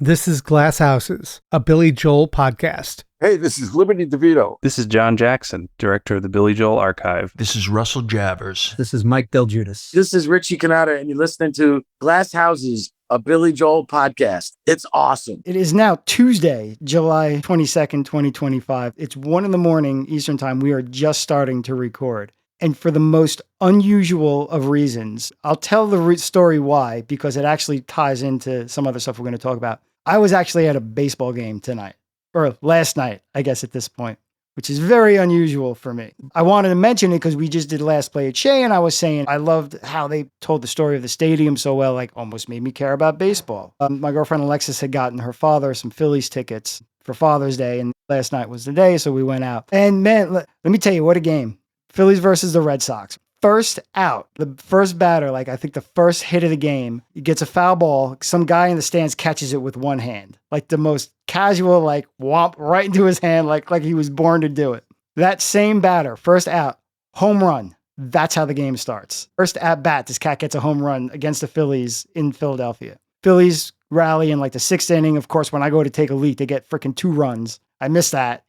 This is Glass Houses, a Billy Joel podcast. Hey, this is Liberty DeVito. This is John Jackson, director of the Billy Joel Archive. This is Russell Javers. This is Mike Del Judas. This is Richie Canada, and you're listening to Glass Houses, a Billy Joel podcast. It's awesome. It is now Tuesday, July 22nd, 2025. It's 1 a.m. Eastern Time. We are just starting to record. And for the most unusual of reasons, I'll tell the story why, because it actually ties into some other stuff we're going to talk about. I was actually at a baseball game tonight, or last night, I guess at this point, which is very unusual for me. I wanted to mention it because we just did Last Play at Shea, and I was saying I loved how they told the story of the stadium so well, like almost made me care about baseball. My girlfriend Alexis had gotten her father some Phillies tickets for Father's Day, and last night was the day, so we went out. And man, let me tell you, what a game. Phillies versus the Red Sox. First out, the first batter, like I think the first hit of the game, he gets a foul ball. Some guy in the stands catches it with one hand. Like the most casual, like whomp right into his hand, like he was born to do it. That same batter, first out, home run. That's how the game starts. First at bat, this cat gets a home run against the Phillies in Philadelphia. Phillies rally in like the 6th inning. Of course, when I go to take a leak, they get freaking 2 runs. I miss that,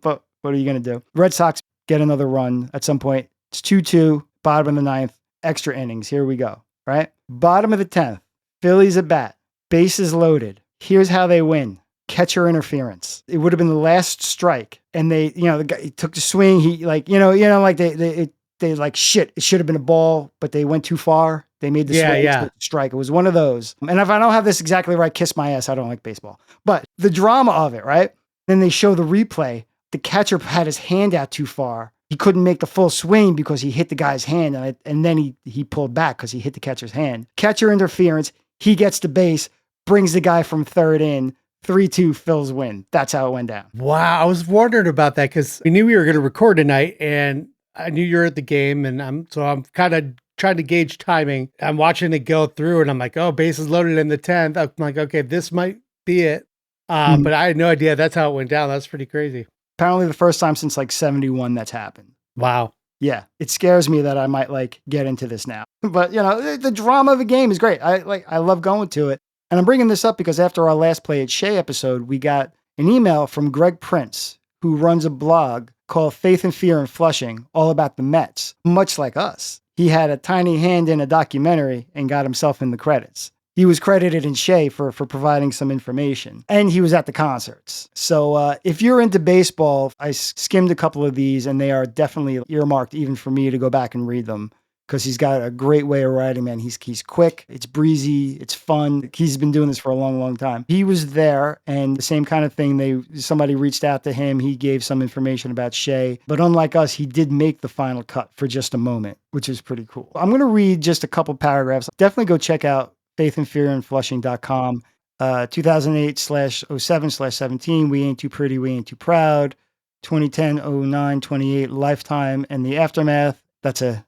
but what are you going to do? Red Sox get another run at some point. It's 2-2, bottom of the 9th, extra innings. Here we go, right? Bottom of the 10th, Phillies at bat, bases loaded. Here's how they win. Catcher interference. It would have been the last strike. And they, the guy he took the swing. He they like, shit, it should have been a ball, but they went too far. They made the swing strike. It was one of those. And if I don't have this exactly right, kiss my ass. I don't like baseball. But the drama of it, right? Then they show the replay. The catcher had his hand out too far. He couldn't make the full swing because he hit the guy's hand, and then he pulled back because he hit the catcher's hand. Catcher interference, he gets the base, brings the guy from third in, 3-2, Phil's win. That's how it went down. Wow, I was wondering about that because we knew we were going to record tonight, and I knew you were at the game, and I'm kind of trying to gauge timing. I'm watching it go through, and I'm like, oh, bases loaded in the 10th. I'm like, okay, this might be it. But I had no idea that's how it went down. That's pretty crazy. Apparently the first time since like 71 that's happened. Wow. Yeah. It scares me that I might get into this now. But the drama of the game is great. I love going to it. And I'm bringing this up because after our Last Play at Shea episode, we got an email from Greg Prince, who runs a blog called Faith and Fear in Flushing, all about the Mets, much like us. He had a tiny hand in a documentary and got himself in the credits. He was credited in Shea for providing some information, and he was at the concerts. So if you're into baseball, I skimmed a couple of these, and they are definitely earmarked even for me to go back and read them because he's got a great way of writing, man. He's quick, it's breezy, it's fun. He's been doing this for a long, long time. He was there, and the same kind of thing, somebody reached out to him. He gave some information about Shea, but unlike us, he did make the final cut for just a moment, which is pretty cool. I'm going to read just a couple paragraphs. Definitely go check out faithandfearinflushing.com, 2008/07/17, We Ain't Too Pretty, We Ain't Too Proud, 2010-09-28, Lifetime, and the Aftermath. That's a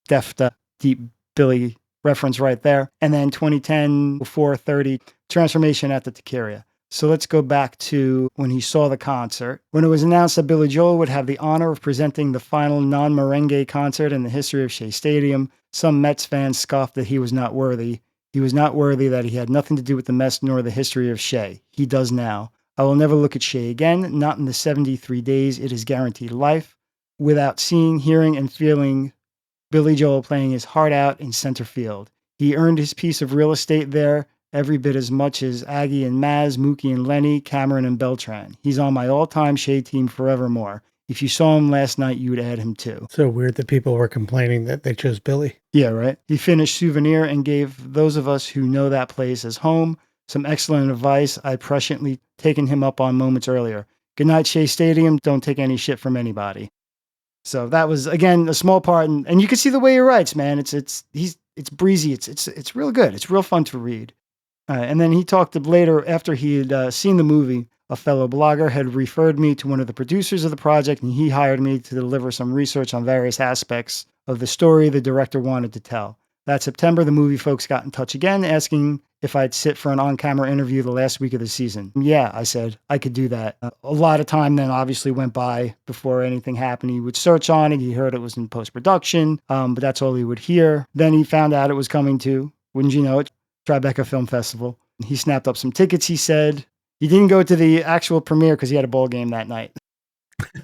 deft, deep Billy reference right there. And then 2010-04-30, Transformation at the Taqueria. So let's go back to when he saw the concert. When it was announced that Billy Joel would have the honor of presenting the final non-merengue concert in the history of Shea Stadium, some Mets fans scoffed that he was not worthy. He was not worthy, that he had nothing to do with the Mets nor the history of Shea. He does now. I will never look at Shea again, not in the 73 days it is guaranteed life, without seeing, hearing, and feeling Billy Joel playing his heart out in center field. He earned his piece of real estate there every bit as much as Aggie and Maz, Mookie and Lenny, Cameron and Beltran. He's on my all-time Shea team forevermore. If you saw him last night, you would add him too. So weird that people were complaining that they chose Billy. Yeah, right. He finished Souvenir and gave those of us who know that place as home some excellent advice I'd presciently taken him up on moments earlier. Good night, Shea Stadium. Don't take any shit from anybody. So that was, again, a small part. And you can see the way he writes, man. It's breezy. It's real good. It's real fun to read. And then he talked later, after he had seen the movie, a fellow blogger had referred me to one of the producers of the project, and he hired me to deliver some research on various aspects of the story the director wanted to tell. That September, the movie folks got in touch again, asking if I'd sit for an on-camera interview the last week of the season. Yeah, I said, I could do that. A lot of time then obviously went by before anything happened. He would search on it. He heard it was in post-production, but that's all he would hear. Then he found out it was coming to, wouldn't you know it, Tribeca Film Festival. He snapped up some tickets, he said. He didn't go to the actual premiere because he had a bowl game that night.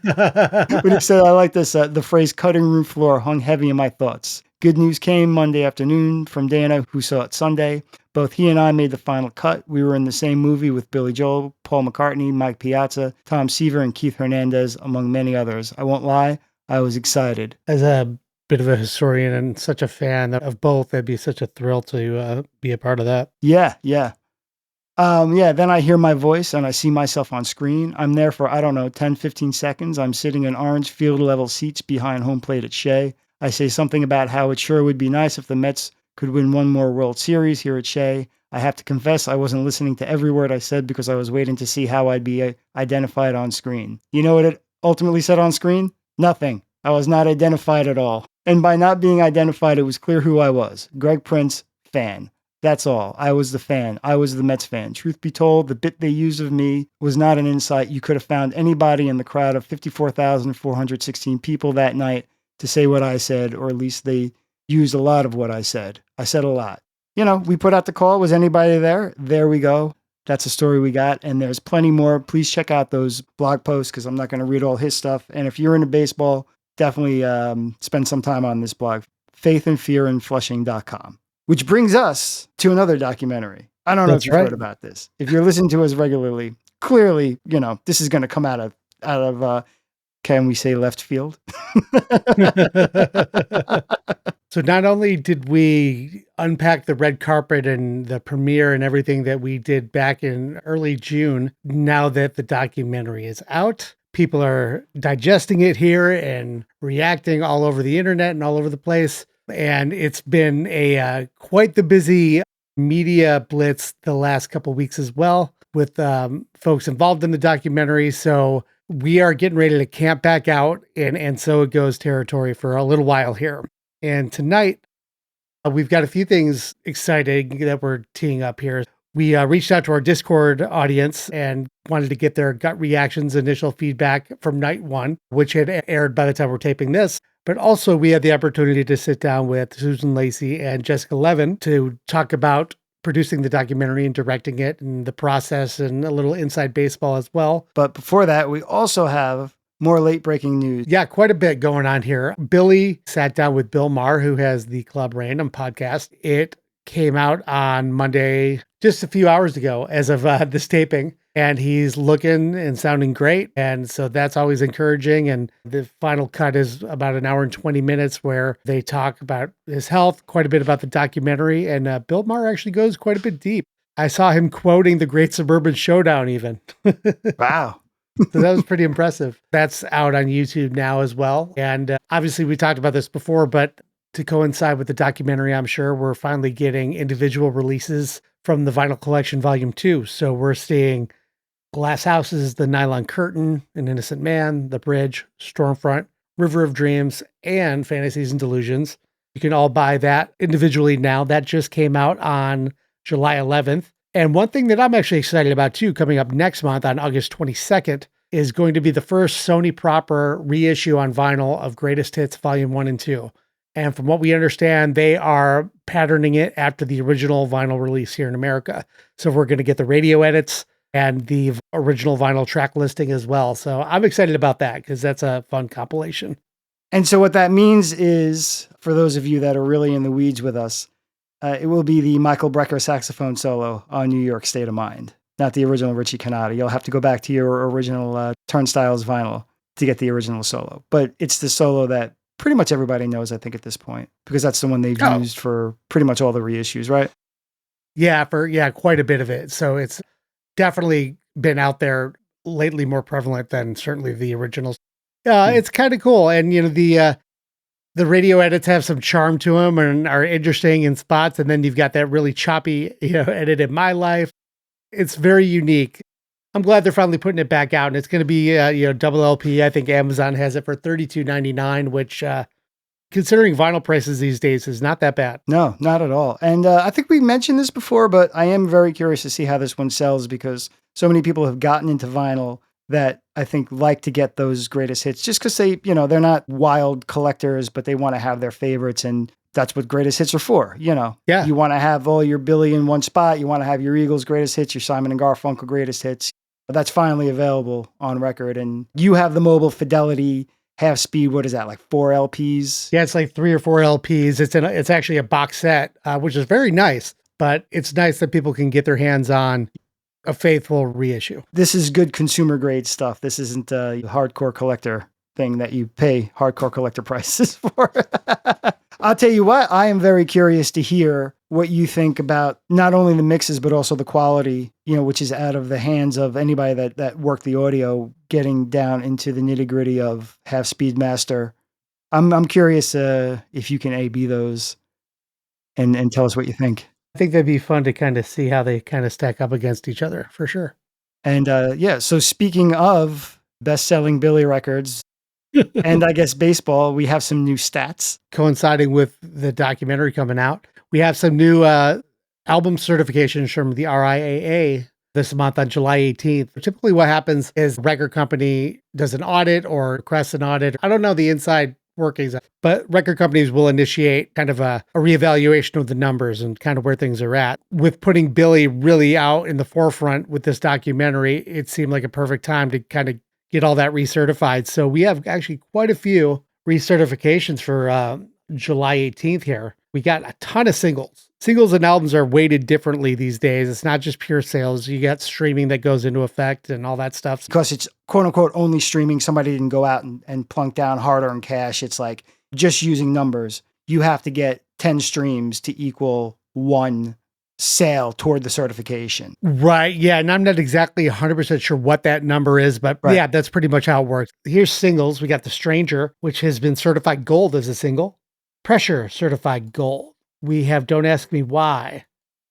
But he said, I like this, the phrase cutting room floor hung heavy in my thoughts. Good news came Monday afternoon from Dana, who saw it Sunday. Both he and I made the final cut. We were in the same movie with Billy Joel, Paul McCartney, Mike Piazza, Tom Seaver, and Keith Hernandez, among many others. I won't lie, I was excited. As a bit of a historian and such a fan of both, it'd be such a thrill to be a part of that. Yeah. Then I hear my voice and I see myself on screen. I'm there for, 10, 15 seconds. I'm sitting in orange field level seats behind home plate at Shea. I say something about how it sure would be nice if the Mets could win one more World Series here at Shea. I have to confess I wasn't listening to every word I said because I was waiting to see how I'd be identified on screen. You know what it ultimately said on screen? Nothing. I was not identified at all. And by not being identified, it was clear who I was. Greg Prince, fan. That's all. I was the fan. I was the Mets fan. Truth be told, the bit they used of me was not an insight. You could have found anybody in the crowd of 54,416 people that night to say what I said, or at least they used a lot of what I said. I said a lot. We put out the call. Was anybody there? There we go. That's a story we got. And there's plenty more. Please check out those blog posts because I'm not going to read all his stuff. And if you're into baseball, definitely spend some time on this blog, faithandfearinflushing.com. Which brings us to another documentary. I don't know if you've heard about this. If you're listening to us regularly, clearly, this is going to come out of can we say left field? So not only did we unpack the red carpet and the premiere and everything that we did back in early June, now that the documentary is out, people are digesting it here and reacting all over the internet and all over the place. And it's been a quite the busy media blitz the last couple of weeks as well with folks involved in the documentary. So we are getting ready to camp back out and so it goes territory for a little while here. And tonight, we've got a few things exciting that we're teeing up here. We reached out to our Discord audience and wanted to get their gut reactions, initial feedback from night one, which had aired by the time we're taping this. But also we had the opportunity to sit down with Susan Lacy and Jessica Levin to talk about producing the documentary and directing it and the process and a little inside baseball as well. But before that, we also have more late breaking news. Yeah, quite a bit going on here. Billy sat down with Bill Maher, who has the Club Random podcast. It came out on Monday, just a few hours ago as of this taping. And he's looking and sounding great. And so that's always encouraging. And the final cut is about an hour and 20 minutes where they talk about his health, quite a bit about the documentary. And Bill Maher actually goes quite a bit deep. I saw him quoting the Great Suburban Showdown even. Wow. So that was pretty impressive. That's out on YouTube now as well. And obviously we talked about this before, but to coincide with the documentary, I'm sure we're finally getting individual releases from the Vinyl Collection Volume 2. So we're seeing Glass Houses, The Nylon Curtain, An Innocent Man, The Bridge, Stormfront, River of Dreams, and Fantasies and Delusions. You can all buy that individually now. That just came out on July 11th. And one thing that I'm actually excited about too, coming up next month on August 22nd, is going to be the first Sony proper reissue on vinyl of Greatest Hits Volume 1 and 2. And from what we understand, they are patterning it after the original vinyl release here in America. So we're going to get the radio edits and the original vinyl track listing as well. So I'm excited about that because that's a fun compilation. And so what that means is, for those of you that are really in the weeds with us, it will be the Michael Brecker saxophone solo on New York State of Mind, not the original Richie Cannata. You'll have to go back to your original Turnstiles vinyl to get the original solo. But it's the solo that pretty much everybody knows, I think, at this point, because that's the one they've used for pretty much all the reissues, right? Yeah, quite a bit of it. So it's definitely been out there lately, more prevalent than certainly the originals. It's kind of cool. And, the radio edits have some charm to them and are interesting in spots. And then you've got that really choppy, edit in My Life. It's very unique. I'm glad they're finally putting it back out, and it's going to be, double LP. I think Amazon has it for $32.99, which, considering vinyl prices these days, is not that bad. No, not at all. And I think we mentioned this before, but I am very curious to see how this one sells because so many people have gotten into vinyl that I think like to get those greatest hits just because they, they're not wild collectors, but they want to have their favorites. And That's what greatest hits are for. Yeah. You want to have all your Billy in one spot. You want to have your Eagles greatest hits, your Simon and Garfunkel greatest hits. That's finally available on record. And you have the mobile fidelity half speed. What is that? Like 4 LPs? Yeah, it's like 3 or 4 LPs. It's actually a box set, which is very nice, but it's nice that people can get their hands on a faithful reissue. This is good consumer grade stuff. This isn't a hardcore collector thing that you pay hardcore collector prices for. I'll tell you what, I am very curious to hear what you think about not only the mixes, but also the quality, which is out of the hands of anybody that worked the audio, getting down into the nitty gritty of half speed master. I'm curious if you can A/B those and tell us what you think. I think that'd be fun to kind of see how they kind of stack up against each other, for sure. And so speaking of best-selling Billy records, and I guess baseball, we have some new stats. Coinciding with the documentary coming out, we have some new album certifications from the RIAA this month on July 18th. Typically what happens is record company does an audit or requests an audit. I don't know the inside workings, but record companies will initiate kind of a reevaluation of the numbers and kind of where things are at. With putting Billy really out in the forefront with this documentary, it seemed like a perfect time to kind of get all that recertified. So we have actually quite a few recertifications for July 18th here. We got a ton of singles. Singles and albums are weighted differently these days. It's not just pure sales. You got streaming that goes into effect and all that stuff. Because it's quote unquote only streaming. Somebody didn't go out and plunk down hard earned cash. It's like just using numbers. You have to get 10 streams to equal 1 sale toward the certification. Right. Yeah. And I'm not exactly 100% sure what that number is, but Right. yeah, that's pretty much how it works. Here's singles. We got The Stranger, which has been certified gold as a single. Pressure, certified gold. We have Don't Ask Me Why,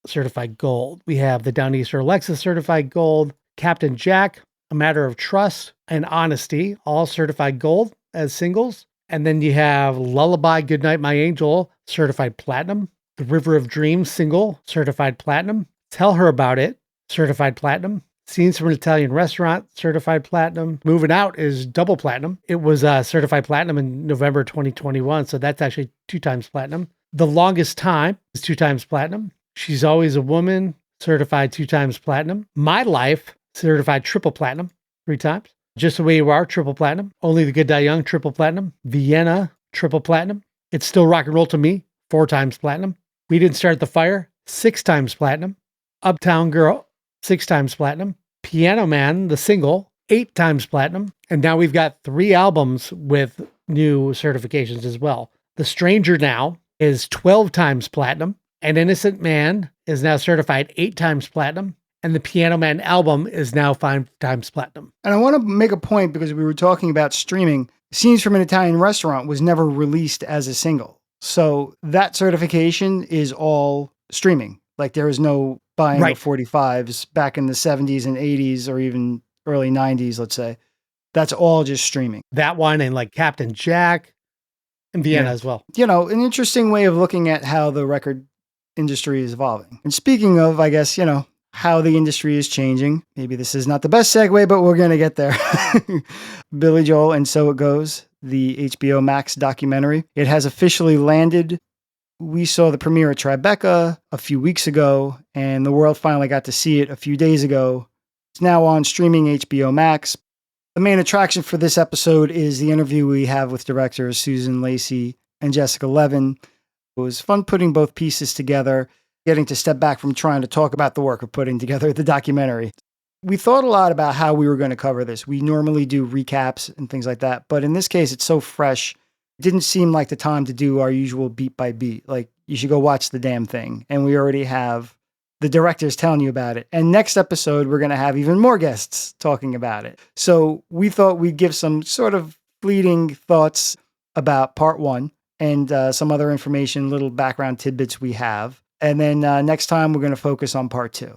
certified gold. We have the Downeaster Alexa, certified gold. Captain Jack, A Matter of Trust and Honesty, all certified gold as singles. And then you have Lullaby, Goodnight, My Angel, certified platinum. The River of Dreams single, certified platinum. Tell Her About It, certified platinum. Scenes from an Italian Restaurant, certified platinum. Moving Out is double platinum. It was certified platinum in November 2021, so that's actually 2 times platinum. The Longest Time is 2 times platinum. She's Always a Woman, certified 2 times platinum. My Life, certified triple platinum 3 times. Just the Way You Are, triple platinum. Only the Good Die Young, triple platinum. Vienna, triple platinum. It's Still Rock and Roll to Me, 4 times platinum. We Didn't Start the Fire, 6 times platinum. Uptown Girl, 6 times platinum. Piano Man, the single, 8 times platinum. And now we've got 3 albums with new certifications as well. The Stranger now is 12 times platinum. And Innocent Man is now certified 8 times platinum. And the Piano Man album is now 5 times platinum. And I want to make a point because we were talking about streaming. Scenes from an Italian Restaurant was never released as a single. So that certification is all streaming. Like there is no buying Right. of 45s back in the 70s and 80s or even early 90s, let's say. That's all just streaming. That one and like Captain Jack and Vienna Yeah. as well. An interesting way of looking at how the record industry is evolving. And speaking of, I guess, how the industry is changing. Maybe this is not the best segue, but we're going to get there. Billy Joel and So It Goes, the HBO Max documentary. It has officially landed. We saw the premiere at Tribeca a few weeks ago, and the world finally got to see it a few days ago. It's now on streaming HBO Max. The main attraction for this episode is the interview we have with directors Susan Lacy and Jessica Levin. It was fun putting both pieces together, getting to step back from trying to talk about the work of putting together the documentary. We thought a lot about how we were going to cover this. We normally do recaps and things like that, but in this case, it's so fresh. It didn't seem like the time to do our usual beat by beat. Like, you should go watch the damn thing. And we already have the directors telling you about it. And next episode, we're going to have even more guests talking about it. So we thought we'd give some sort of fleeting thoughts about part 1 and some other information, little background tidbits we have. And then next time, we're going to focus on part 2.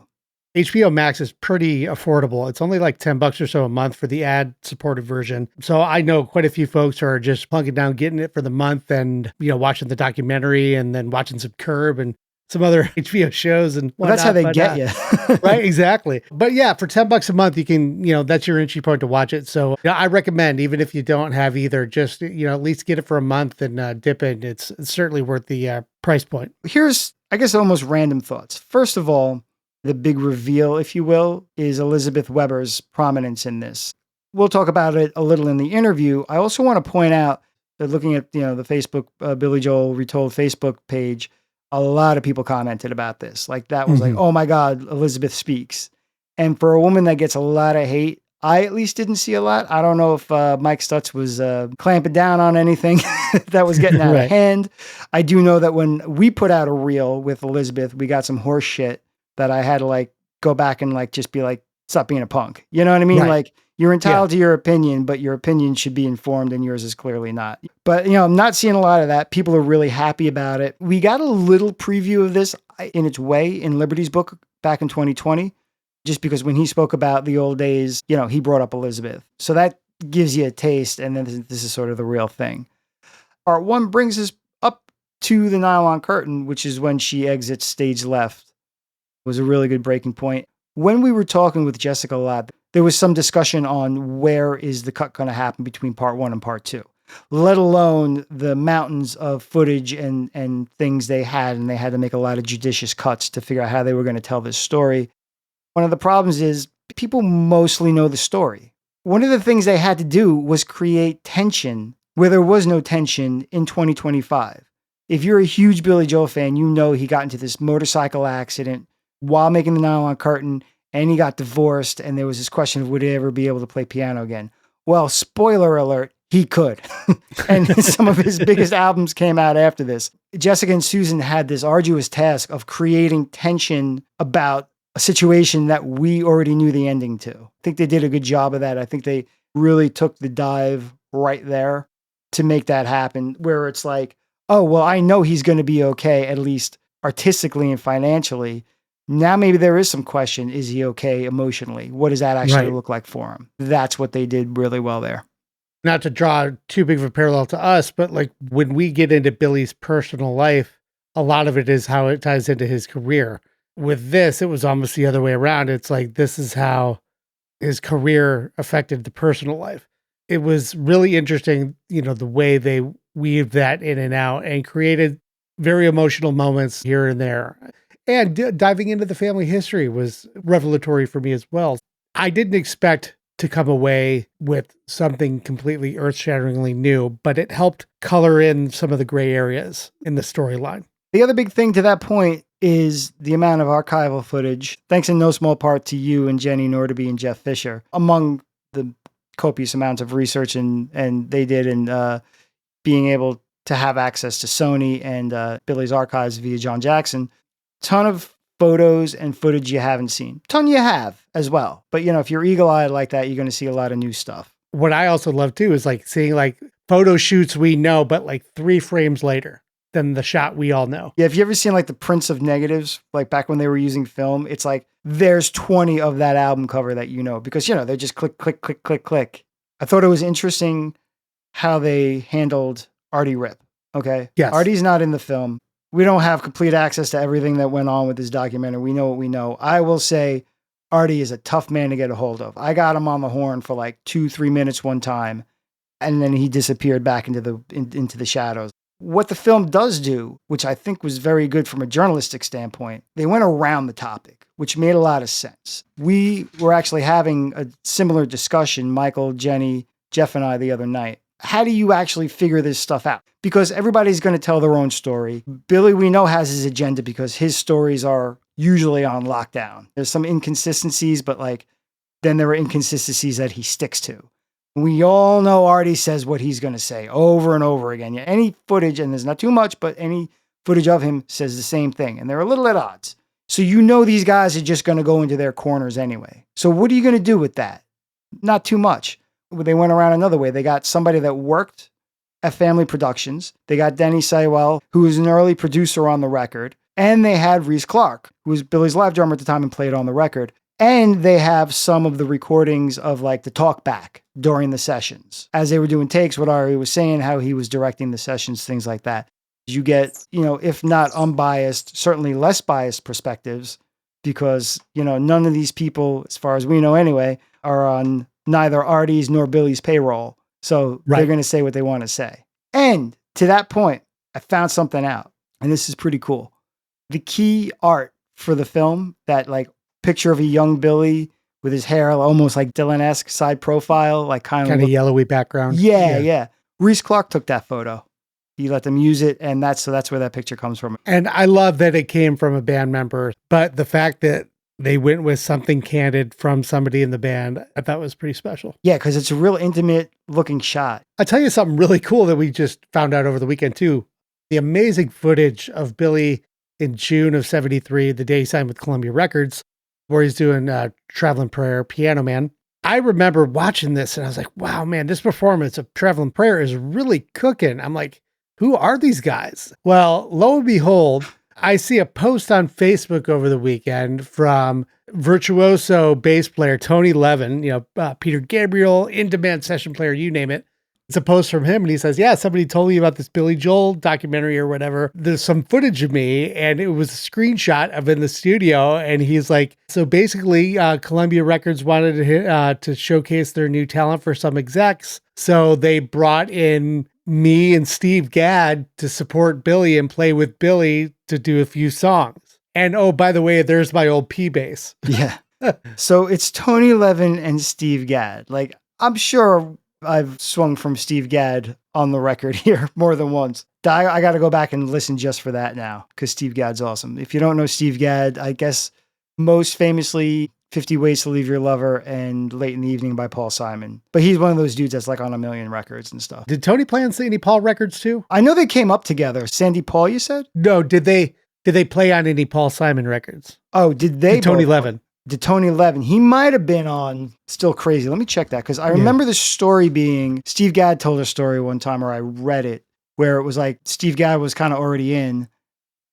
HBO Max is pretty affordable. It's only like $10 or so a month for the ad-supported version. So I know quite a few folks who are just plunking down, getting it for the month and, watching the documentary and then watching some Curb and some other HBO shows and Well, that's how they whatnot, get you. Right, exactly. But yeah, for $10 a month, you can, that's your entry point to watch it. So I recommend, even if you don't have either, just, at least get it for a month and dip in. It's certainly worth the price point. Here's, I guess, almost random thoughts. First of all, the big reveal, if you will, is Elizabeth Weber's prominence in this. We'll talk about it a little in the interview. I also want to point out that looking at, the Facebook Billy Joel Retold Facebook page, a lot of people commented about this. Like that was like, oh my God, Elizabeth speaks. And for a woman that gets a lot of hate, I at least didn't see a lot. I don't know if Mike Stutz was clamping down on anything that was getting out of hand. I do know that when we put out a reel with Elizabeth, we got some horse shit that I had to go back and just be like, stop being a punk. You know what I mean? Like you're entitled to your opinion, but your opinion should be informed and yours is clearly not. But, I'm not seeing a lot of that. People are really happy about it. We got a little preview of this in its way in Liberty's book back in 2020, just because when he spoke about the old days, he brought up Elizabeth. So that gives you a taste. And then this is sort of the real thing. Part one brings us up to the nylon curtain, which is when she exits stage left. It was a really good breaking point. When we were talking with Jessica a lot, there was some discussion on where is the cut going to happen between part one and part two, let alone the mountains of footage and things they had. And they had to make a lot of judicious cuts to figure out how they were going to tell this story. One of the problems is people mostly know the story. One of the things they had to do was create tension where there was no tension in 2025. If you're a huge Billy Joel fan, he got into this motorcycle accident while making the nylon curtain, and he got divorced, and there was this question of would he ever be able to play piano again? Well, spoiler alert, he could. And some of his biggest albums came out after this. Jessica and Susan had this arduous task of creating tension about a situation that we already knew the ending to. I think they did a good job of that. I think they really took the dive right there to make that happen, where it's like, oh, well, I know he's going to be okay, at least artistically and financially. Now maybe there is some question, is he okay emotionally? What does that actually look like for him? That's what they did really well there. Not to draw too big of a parallel to us, but when we get into Billy's personal life, a lot of it is how it ties into his career. With this, it was almost the other way around. It's like, this is how his career affected the personal life. It was really interesting, the way they weaved that in and out and created very emotional moments here and there. And diving into the family history was revelatory for me as well. I didn't expect to come away with something completely earth-shatteringly new, but it helped color in some of the gray areas in the storyline. The other big thing to that point is the amount of archival footage, thanks in no small part to you and Jenny Norderby and Jeff Fisher, among the copious amounts of research and they did in being able to have access to Sony and Billy's archives via John Jackson. Ton of photos and footage you haven't seen. Ton you have as well. But, if you're eagle-eyed like that, you're going to see a lot of new stuff. What I also love, too, is seeing photo shoots we know, but 3 frames later than the shot we all know. Yeah, if you ever seen the prints of negatives, back when they were using film, it's there's 20 of that album cover that because, they're just click, click, click, click, click. I thought it was interesting how they handled Artie Rip. Okay? Yes. Artie's not in the film. We don't have complete access to everything that went on with this documentary. We know what we know. I will say Artie is a tough man to get a hold of. I got him on the horn for 2-3 minutes one time, and then he disappeared back into the shadows. What the film does do, which I think was very good from a journalistic standpoint, they went around the topic, which made a lot of sense. We were actually having a similar discussion, Michael, Jenny, Jeff, and I, the other night. How do you actually figure this stuff out? Because everybody's going to tell their own story. Billy, we know, has his agenda because his stories are usually on lockdown. There's some inconsistencies, but then there are inconsistencies that he sticks to. We all know Artie says what he's going to say over and over again. Yeah, any footage, and there's not too much, but any footage of him says the same thing. And they're a little at odds. So these guys are just going to go into their corners anyway. So what are you going to do with that? Not too much. They went around another way. They got somebody that worked at Family Productions. They got Denny Sywell, who was an early producer on the record. And they had Reese Clark, who was Billy's live drummer at the time and played on the record. And they have some of the recordings of the talk back during the sessions. As they were doing takes, what Ari was saying, how he was directing the sessions, things like that. You get, if not unbiased, certainly less biased perspectives because, none of these people, as far as we know anyway, are on neither Artie's nor Billy's payroll. So they're going to say what they want to say. And to that point, I found something out, and this is pretty cool. The key art for the film, that like picture of a young Billy with his hair almost like Dylan-esque side profile, like kind of yellowy background. Yeah. Reese Clark took that photo. He let them use it, and that's where that picture comes from. And I love that it came from a band member, but the fact that they went with something candid from somebody in the band, I thought was pretty special. Yeah, because it's a real intimate looking shot. I'll tell you something really cool that we just found out over the weekend too. The amazing footage of Billy in June of 73, the day he signed with Columbia Records, where he's doing Traveling Prayer, Piano Man. I remember watching this and I was like, wow, man, this performance of Traveling Prayer is really cooking. I'm like, who are these guys? Well, lo and behold, I see a post on Facebook over the weekend from virtuoso bass player Tony Levin, Peter Gabriel, in-demand session player, you name it. It's a post from him and he says, yeah, somebody told me about this Billy Joel documentary or whatever. There's some footage of me and it was a screenshot of in the studio. And he's like, so basically Columbia Records wanted to showcase their new talent for some execs. So they brought in me and Steve Gadd to support Billy and play with Billy to do a few songs. And oh, by the way, there's my old P bass. Yeah. So it's Tony Levin and Steve Gadd. Like, I'm sure I've swung from Steve Gadd on the record here more than once. I got to go back and listen just for that now because Steve Gadd's awesome. If you don't know Steve Gadd, I guess most famously 50 Ways to Leave Your Lover and Late in the Evening by Paul Simon. But he's one of those dudes that's like on a million records and stuff. Did Tony play on any Paul records too? I know they came up together. Sandy Paul, you said? No, did they play on any Paul Simon records? Oh, did they? Tony Levin. To Tony Levin. He might have been on Still Crazy. Let me check that because I remember the story being, Steve Gadd told a story one time, or I read it, where it was like Steve Gadd was kind of already in.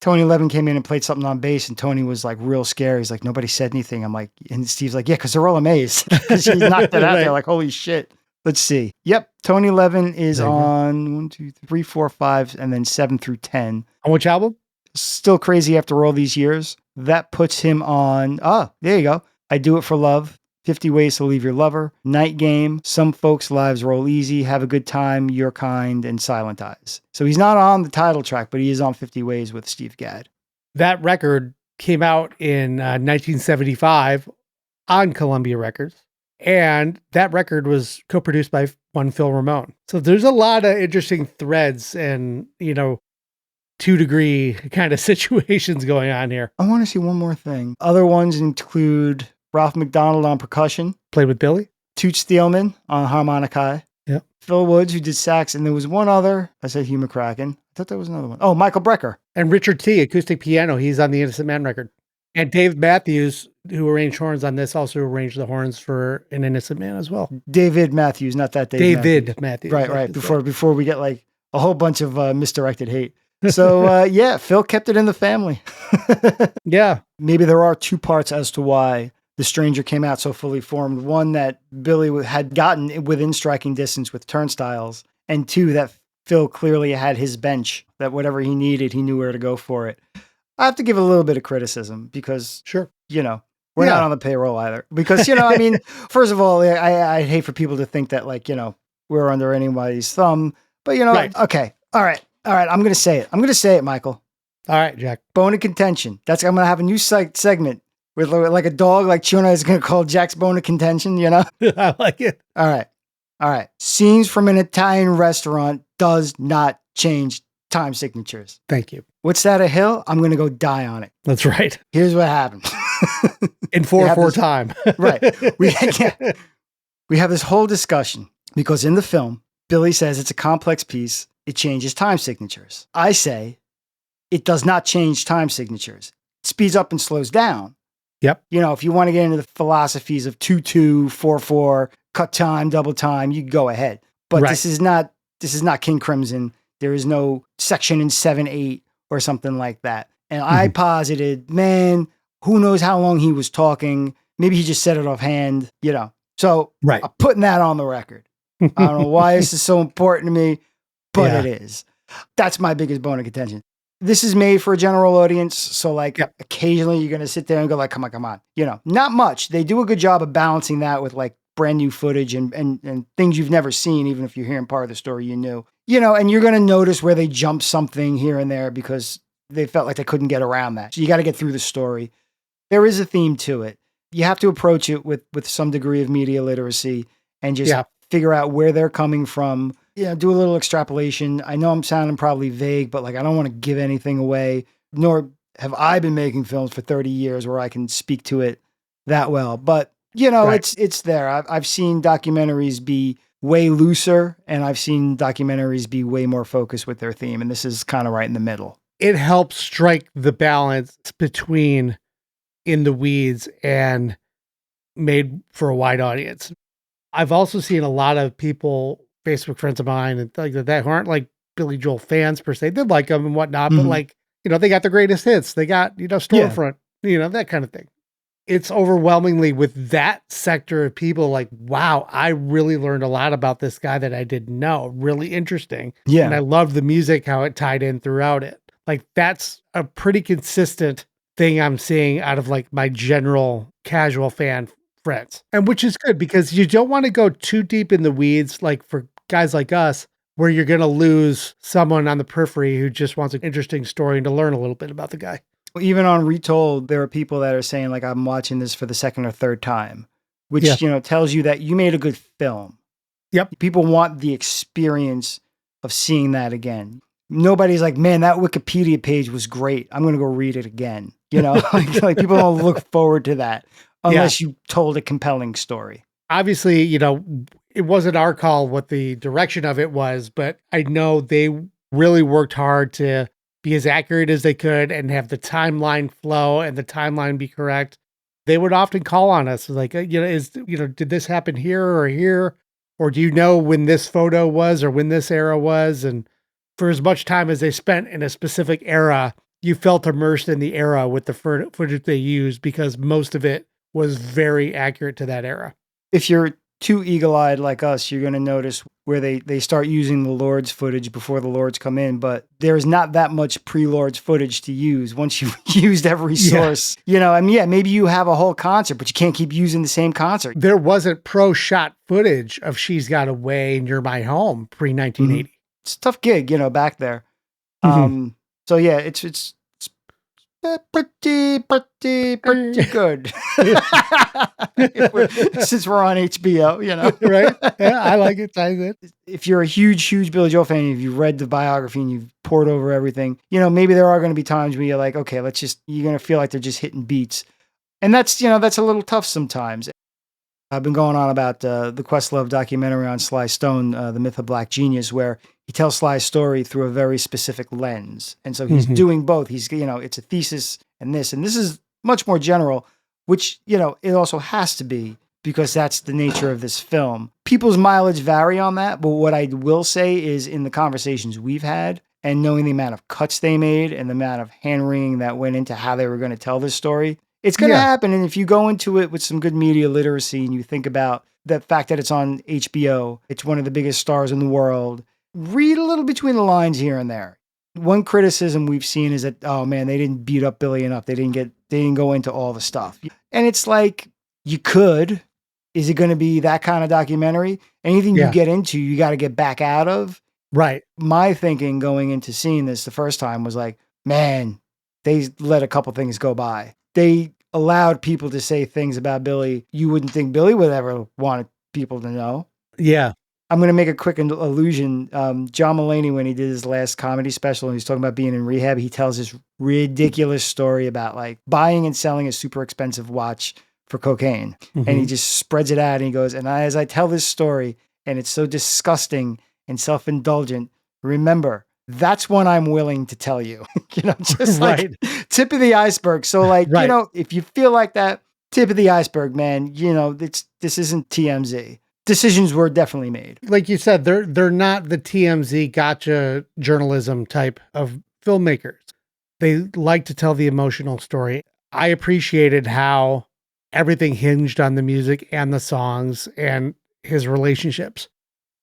Tony Levin came in and played something on bass, and Tony was like real scared. He's like, nobody said anything. I'm like, and Steve's like, yeah, because they're all amazed because he knocked it out there like, holy shit. Let's see. Yep. Tony Levin is on 1, 2, 3, 4, 5, and then 7 through 10. On which album? Still Crazy After All These Years. That puts him on, there you go. I Do It for Love, 50 Ways to Leave Your Lover, Night Game, Some Folks' Lives Roll Easy, Have a Good Time, You're Kind, and Silent Eyes. So he's not on the title track, but he is on 50 Ways with Steve Gadd. That record came out in 1975 on Columbia Records. And that record was co-produced by one Phil Ramone. So there's a lot of interesting threads and, 2-degree kind of situations going on here. I want to see one more thing. Other ones include Ralph McDonald on percussion. Played with Billy. Toots Thielman on harmonica. Yep. Phil Woods, who did sax. And there was one other. I said Hugh McCracken. I thought there was another one. Oh, Michael Brecker. And Richard T., acoustic piano. He's on the Innocent Man record. And Dave Matthews, who arranged horns on this, also arranged the horns for An Innocent Man as well. David Matthews, not that David Matthews. Right. Before we get like a whole bunch of misdirected hate. So, Phil kept it in the family. Yeah. Maybe there are two parts as to why The Stranger came out so fully formed. One, that Billy had gotten within striking distance with Turnstiles. And two, that Phil clearly had his bench, that whatever he needed, he knew where to go for it. I have to give a little bit of criticism because, sure, we're not on the payroll either. Because, first of all, I hate for people to think that, like, we're under anybody's thumb. But, right. Okay. All right. I'm going to say it. Michael. All right, Jack. Bone of contention. I'm going to have a new segment with like a dog, like Chuna is going to call Jack's bone of contention, I like it. All right. Scenes from an Italian restaurant does not change time signatures. Thank you. What's that, a hill? I'm going to go die on it. That's right. Here's what happened. In 4/4 time. Right. We have this whole discussion because in the film, Billy says it's a complex piece. It changes time signatures. I say it does not change time signatures. It speeds up and slows down. Yep. If you want to get into the philosophies of 2/2, 4/4, cut time, double time, you go ahead. But right. This is not King Crimson. There is no section in 7/8 or something like that. And I posited, man, who knows how long he was talking. Maybe he just said it offhand, So right. I'm putting that on the record. I don't know why this is so important to me, but it is. That's my biggest bone of contention. This is made for a general audience. So like Yep. occasionally you're going to sit there and go like, come on. Not much. They do a good job of balancing that with like brand new footage and things you've never seen, even if you're hearing part of the story you knew, and you're going to notice where they jump something here and there because they felt like they couldn't get around that. So you got to get through the story. There is a theme to it. You have to approach it with some degree of media literacy and just figure out where they're coming from. Do a little extrapolation. I know I'm sounding probably vague, but like I don't want to give anything away, nor have I been making films for 30 years where I can speak to it that well. But, it's there. I've seen documentaries be way looser, and I've seen documentaries be way more focused with their theme, and this is kind of right in the middle. It helps strike the balance between in the weeds and made for a wide audience. I've also seen a lot of people, Facebook friends of mine and things like that, who aren't like Billy Joel fans per se. They like him and whatnot, but like, they got the greatest hits. They got, Storefront, that kind of thing. It's overwhelmingly with that sector of people like, wow, I really learned a lot about this guy that I didn't know. Really interesting. Yeah. And I loved the music, how it tied in throughout it. Like that's a pretty consistent thing I'm seeing out of like my general casual fan friends. And which is good because you don't want to go too deep in the weeds, like for guys like us, where you're going to lose someone on the periphery who just wants an interesting story and to learn a little bit about the guy. Well, even on Retold, there are people that are saying like, I'm watching this for the second or third time, which, tells you that you made a good film. Yep. People want the experience of seeing that again. Nobody's like, man, that Wikipedia page was great. I'm going to go read it again. Like people don't look forward to that unless you told a compelling story. Obviously, it wasn't our call what the direction of it was, but I know they really worked hard to be as accurate as they could and have the timeline flow and the timeline be correct. They would often call on us like, did this happen here or here? Or do you know when this photo was or when this era was? And for as much time as they spent in a specific era, you felt immersed in the era with the footage they used because most of it was very accurate to that era. If you're too eagle-eyed like us, you're going to notice where they start using the Lords footage before the Lords come in, but there's not that much pre-Lords footage to use once you've used every source. Maybe you have a whole concert, but you can't keep using the same concert. There wasn't pro-shot footage of She's Got Away and You're My Home pre-1980. It's a tough gig, back there. So yeah, it's pretty good. Since we're on HBO, right? Yeah, I like it. If you're a huge Billy Joel fan, if you've read the biography and you've poured over everything, maybe there are going to be times where you're like, okay, you're going to feel like they're just hitting beats. And that's a little tough sometimes. I've been going on about the Questlove documentary on Sly Stone, The Myth of Black Genius, where he tells Sly's story through a very specific lens. And so he's doing both. He's, it's a thesis and this is much more general, which, it also has to be because that's the nature of this film. People's mileage vary on that. But what I will say is in the conversations we've had and knowing the amount of cuts they made and the amount of hand-wringing that went into how they were going to tell this story, it's going to happen. And if you go into it with some good media literacy and you think about the fact that it's on HBO, it's one of the biggest stars in the world, read a little between the lines here and there. One criticism we've seen is that, oh man, they didn't beat up Billy enough. They didn't go into all the stuff. And it's like, you could. Is it going to be that kind of documentary? Anything you get into, you got to get back out of. Right. My thinking going into seeing this the first time was like, man, they let a couple things go by. They allowed people to say things about Billy you wouldn't think Billy would ever want people to know. Yeah. I'm going to make a quick allusion. John Mulaney, when he did his last comedy special and he's talking about being in rehab, he tells this ridiculous story about like buying and selling a super expensive watch for cocaine. And he just spreads it out and he goes, and as I tell this story, and it's so disgusting and self-indulgent, remember, that's one I'm willing to tell you, just like tip of the iceberg. So like, if you feel like that, tip of the iceberg, man, this isn't TMZ. Decisions were definitely made. Like you said, they're not the TMZ gotcha journalism type of filmmakers. They like to tell the emotional story. I appreciated how everything hinged on the music and the songs and his relationships.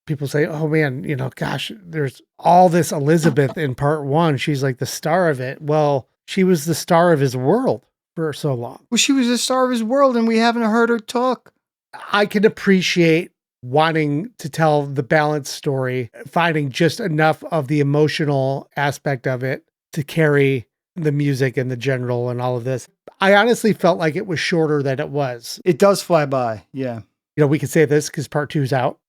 people say, oh man, gosh, there's all this Elizabeth in part one. She's like the star of it. Well, she was the star of his world for so long. Well, she was the star of his world and we haven't heard her talk. I can appreciate wanting to tell the balanced story, finding just enough of the emotional aspect of it to carry the music and the general and all of this. I honestly felt like it was shorter than it was. It does fly by. Yeah. We could say this because part 2's out.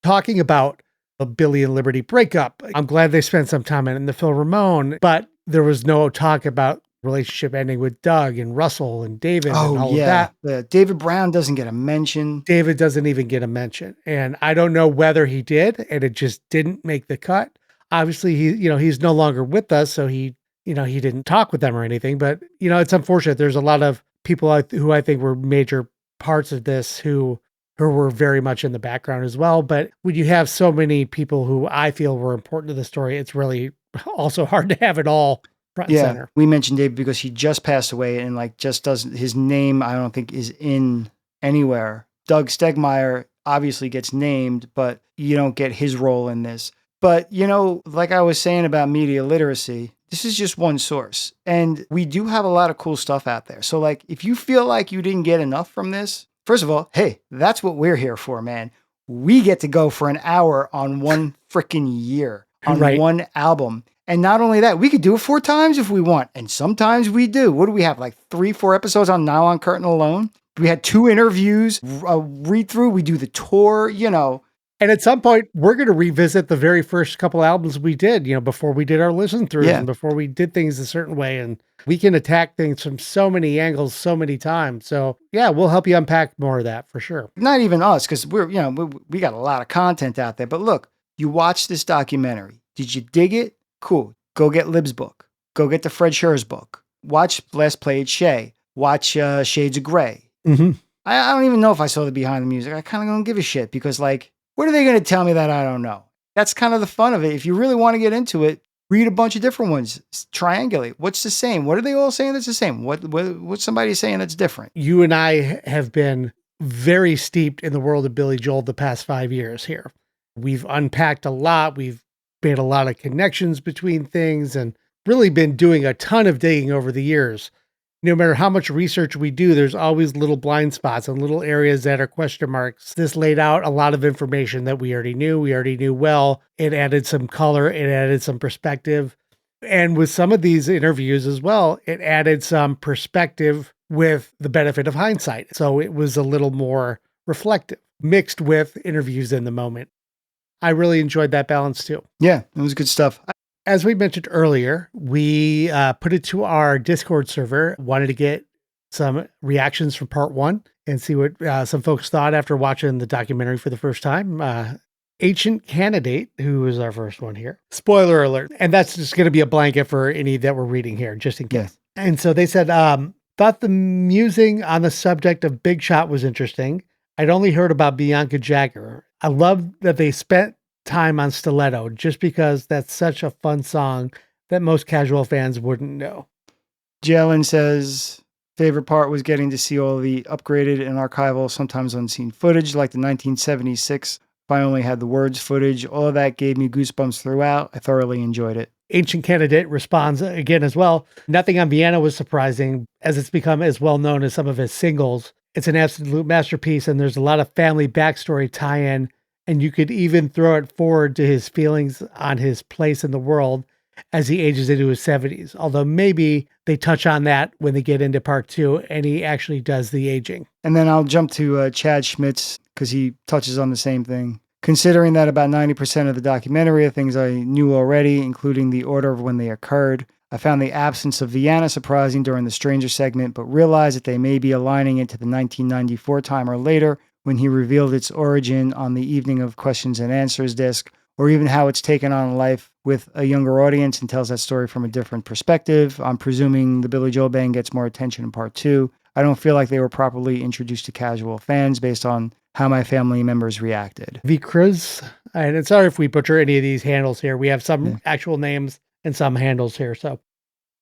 Talking about a Billy and Liberty breakup. I'm glad they spent some time in the Phil Ramone, but there was no talk about relationship ending with Doug and Russell and David and all of that. David Brown doesn't get a mention. David doesn't even get a mention. And I don't know whether he did, and it just didn't make the cut. Obviously, he's no longer with us, so he didn't talk with them or anything, but it's unfortunate. There's a lot of people who I think were major parts of this who were very much in the background as well. But when you have so many people who I feel were important to the story, it's really also hard to have it all front and center. We mentioned David because he just passed away and just doesn't, his name, I don't think is in anywhere. Doug Stegmeyer obviously gets named, but you don't get his role in this. But, like I was saying about media literacy, this is just one source. And we do have a lot of cool stuff out there. So if you feel like you didn't get enough from this, first of all, hey, that's what we're here for, man. We get to go for an hour on one freaking year, on one album. And not only that, we could do it 4 times if we want. And sometimes we do. What do we have? 3-4 episodes on Nylon Curtain alone? We had 2 interviews, a read through. We do the tour, And at some point, we're going to revisit the very first couple albums we did, before we did our listen throughs and before we did things a certain way. And we can attack things from so many angles, so many times. So yeah, we'll help you unpack more of that for sure. Not even us, because we got a lot of content out there. But look, you watched this documentary. Did you dig it? Cool. Go get Lib's book. Go get the Fred Scher's book. Watch Last Play It Shay. Watch Shades of Grey. Mm-hmm. I don't even know if I saw the behind the music. I kind of don't give a shit because what are they going to tell me that I don't know? That's kind of the fun of it. If you really want to get into it, read a bunch of different ones. Triangulate. What's the same? What are they all saying that's the same? What's somebody saying that's different? You and I have been very steeped in the world of Billy Joel the past 5 years here. We've unpacked a lot. We've made a lot of connections between things and really been doing a ton of digging over the years. No matter how much research we do, there's always little blind spots and little areas that are question marks. This laid out a lot of information that we already knew well. It added some color, it added some perspective. And with some of these interviews as well, it added some perspective with the benefit of hindsight. So it was a little more reflective, mixed with interviews in the moment. I really enjoyed that balance too. Yeah, it was good stuff. As we mentioned earlier, we put it to our Discord server, wanted to get some reactions from part 1 and see what some folks thought after watching the documentary for the first time. Ancient Candidate, who was our first one here. Spoiler alert. And that's just going to be a blanket for any that we're reading here, just in case. Yeah. And so they said, thought the musing on the subject of Big Shot was interesting. I'd only heard about Bianca Jagger. I love that they spent time on Stiletto just because that's such a fun song that most casual fans wouldn't know. Jalen says favorite part was getting to see all the upgraded and archival, sometimes unseen footage like the 1976 If I Only Had the Words footage. All of that gave me goosebumps throughout. I thoroughly enjoyed it. Ancient Candidate responds again as well. Nothing on Vienna was surprising as it's become as well known as some of his singles. It's an absolute masterpiece and there's a lot of family backstory tie-in. And you could even throw it forward to his feelings on his place in the world as he ages into his 70s. Although maybe they touch on that when they get into part 2 and he actually does the aging. And then I'll jump to Chad Schmitz because he touches on the same thing. Considering that about 90% of the documentary are things I knew already, including the order of when they occurred, I found the absence of Vienna surprising during the Stranger segment, but realized that they may be aligning it to the 1994 time or later, when he revealed its origin on the Evening of Questions and Answers disc, or even how it's taken on life with a younger audience and tells that story from a different perspective. I'm presuming the Billy Joel Band gets more attention in part 2. I don't feel like they were properly introduced to casual fans based on how my family members reacted. V. Cruz, and sorry if we butcher any of these handles here. We have some actual names and some handles here. So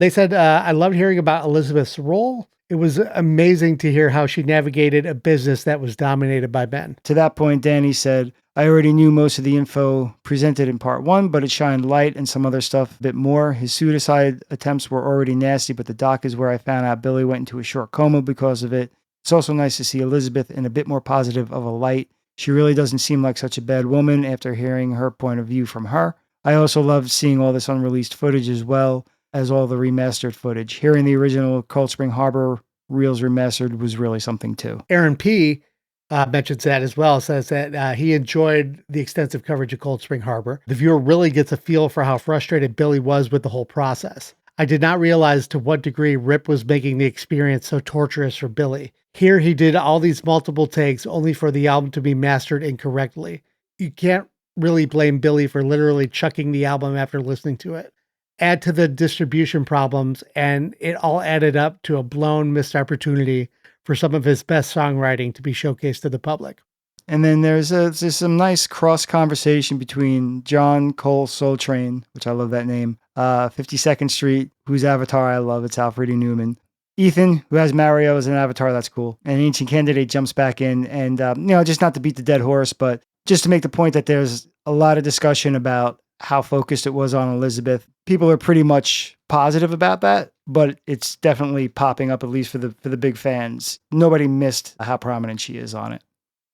they said, I loved hearing about Elizabeth's role. It was amazing to hear how she navigated a business that was dominated by men. To that point, Danny said, I already knew most of the info presented in part one, but it shined light and some other stuff a bit more. His suicide attempts were already nasty, but the doc is where I found out Billy went into a short coma because of it. It's also nice to see Elizabeth in a bit more positive of a light. She really doesn't seem like such a bad woman after hearing her point of view from her. I also loved seeing all this unreleased footage as well as all the remastered footage. Hearing the original Cold Spring Harbor reels remastered was really something too. Aaron P. Mentions that as well, says that he enjoyed the extensive coverage of Cold Spring Harbor. The viewer really gets a feel for how frustrated Billy was with the whole process. I did not realize to what degree Rip was making the experience so torturous for Billy. Here he did all these multiple takes only for the album to be mastered incorrectly. You can't really blame Billy for literally chucking the album after listening to it. Add to the distribution problems, and it all added up to a blown missed opportunity for some of his best songwriting to be showcased to the public. And then there's some nice cross conversation between John Cole Soul Train, which I love that name, 52nd Street, whose avatar I love, it's Alfred E. Newman. Ethan, who has Mario as an avatar, that's cool. And Ancient Candidate jumps back in and, just not to beat the dead horse, but just to make the point that there's a lot of discussion about how focused it was on Elizabeth. People are pretty much positive about that, but it's definitely popping up, at least for the big fans. Nobody missed how prominent she is on it.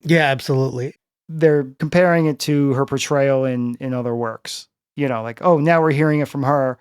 Yeah, absolutely. They're comparing it to her portrayal in other works. Like, oh, now we're hearing it from her,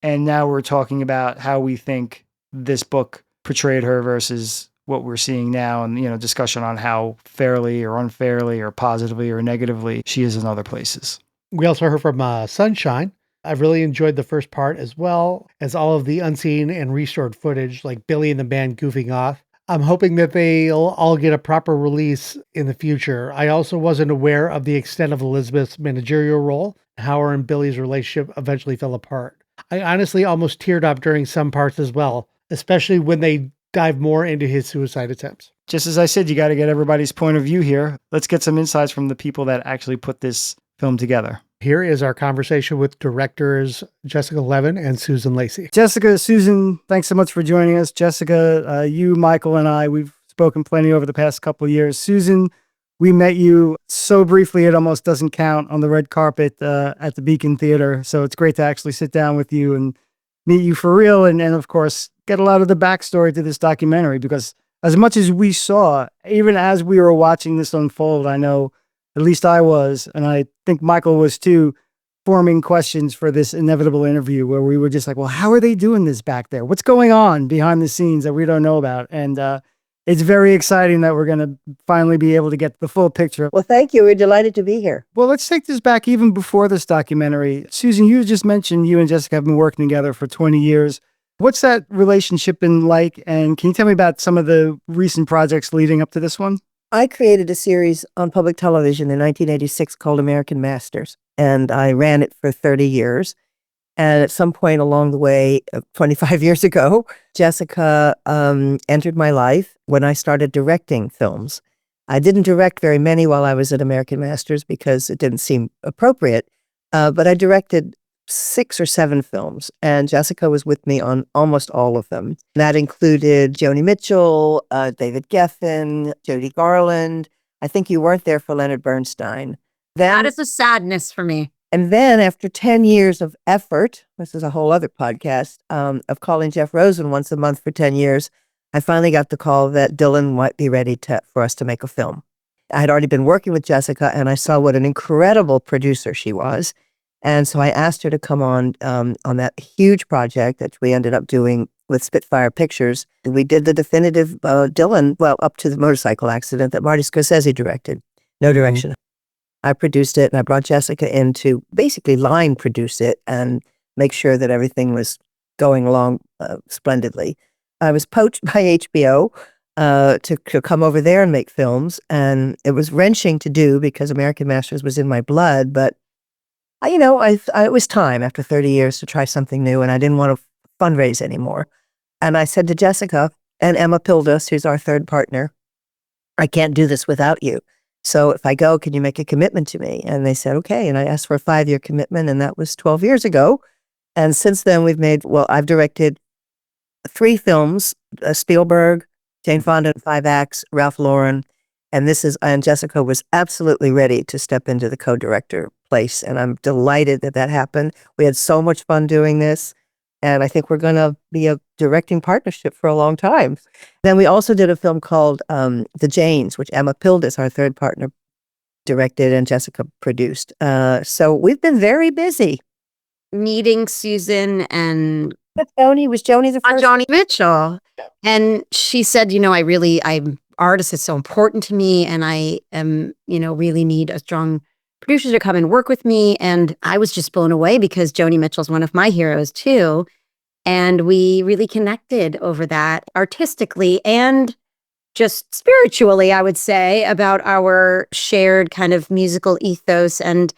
and now we're talking about how we think this book portrayed her versus what we're seeing now, and discussion on how fairly or unfairly or positively or negatively she is in other places. We also heard from Sunshine. I've really enjoyed the first part as well as all of the unseen and restored footage, like Billy and the band goofing off. I'm hoping that they'll all get a proper release in the future. I also wasn't aware of the extent of Elizabeth's managerial role, how her and Billy's relationship eventually fell apart. I honestly almost teared up during some parts as well, especially when they dive more into his suicide attempts. Just as I said, you got to get everybody's point of view here. Let's get some insights from the people that actually put this film together. Here is our conversation with directors Jessica Levin and Susan Lacy. Jessica, Susan, thanks so much for joining us. Jessica, you, Michael, and I, we've spoken plenty over the past couple of years. Susan, we met you so briefly it almost doesn't count on the red carpet at the Beacon Theater. So it's great to actually sit down with you and meet you for real. And of course, get a lot of the backstory to this documentary, because as much as we saw, even as we were watching this unfold, I know at least I was, and I think Michael was too, forming questions for this inevitable interview where we were just like, well, how are they doing this back there? What's going on behind the scenes that we don't know about? And it's very exciting that we're going to finally be able to get the full picture. Well, thank you. We're delighted to be here. Well, let's take this back even before this documentary. Susan, you just mentioned you and Jessica have been working together for 20 years. What's that relationship been like? And can you tell me about some of the recent projects leading up to this one? I created a series on public television in 1986 called American Masters, and I ran it for 30 years. And at some point along the way, 25 years ago, Jessica entered my life when I started directing films. I didn't direct very many while I was at American Masters because it didn't seem appropriate, but I directed 6 or 7 films, and Jessica was with me on almost all of them. That included Joni Mitchell, David Geffen, Judy Garland. I think you weren't there for Leonard Bernstein. That is a sadness for me. And then after 10 years of effort, this is a whole other podcast, of calling Jeff Rosen once a month for 10 years, I finally got the call that Dylan might be ready for us to make a film. I had already been working with Jessica, and I saw what an incredible producer she was. And so I asked her to come on that huge project that we ended up doing with Spitfire Pictures. And we did the definitive Dylan, well, up to the motorcycle accident that Marty Scorsese directed. No direction. I produced it, and I brought Jessica in to basically line produce it and make sure that everything was going along splendidly. I was poached by HBO to come over there and make films, and it was wrenching to do because American Masters was in my blood, but it was time after 30 years to try something new, and I didn't want to fundraise anymore. And I said to Jessica and Emma Pildas, who's our third partner, I can't do this without you. So if I go, can you make a commitment to me? And they said, okay. And I asked for a 5-year commitment, and that was 12 years ago. And since then I've directed 3 films Spielberg, Jane Fonda in 5 acts, Ralph Lauren. And Jessica was absolutely ready to step into the co-director place. And I'm delighted that that happened. We had so much fun doing this. And I think we're going to be a directing partnership for a long time. Then we also did a film called The Janes, which Emma Pildes, our third partner, directed and Jessica produced. So we've been very busy. Meeting Susan and Was Joni the first? Joni Mitchell. And she said, artist is so important to me, and I am, really need a strong producer to come and work with me. And I was just blown away because Joni Mitchell's one of my heroes too. And we really connected over that artistically and just spiritually, I would say, about our shared kind of musical ethos. And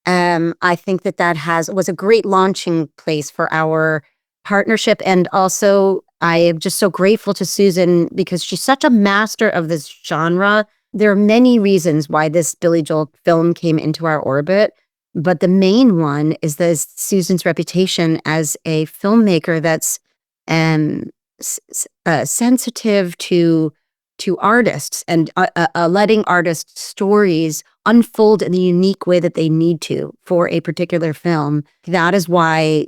I think that was a great launching place for our partnership. And also, I am just so grateful to Susan because she's such a master of this genre. There are many reasons why this Billy Joel film came into our orbit, but the main one is Susan's reputation as a filmmaker that's sensitive to artists and letting artists' stories unfold in the unique way that they need to for a particular film. That is why,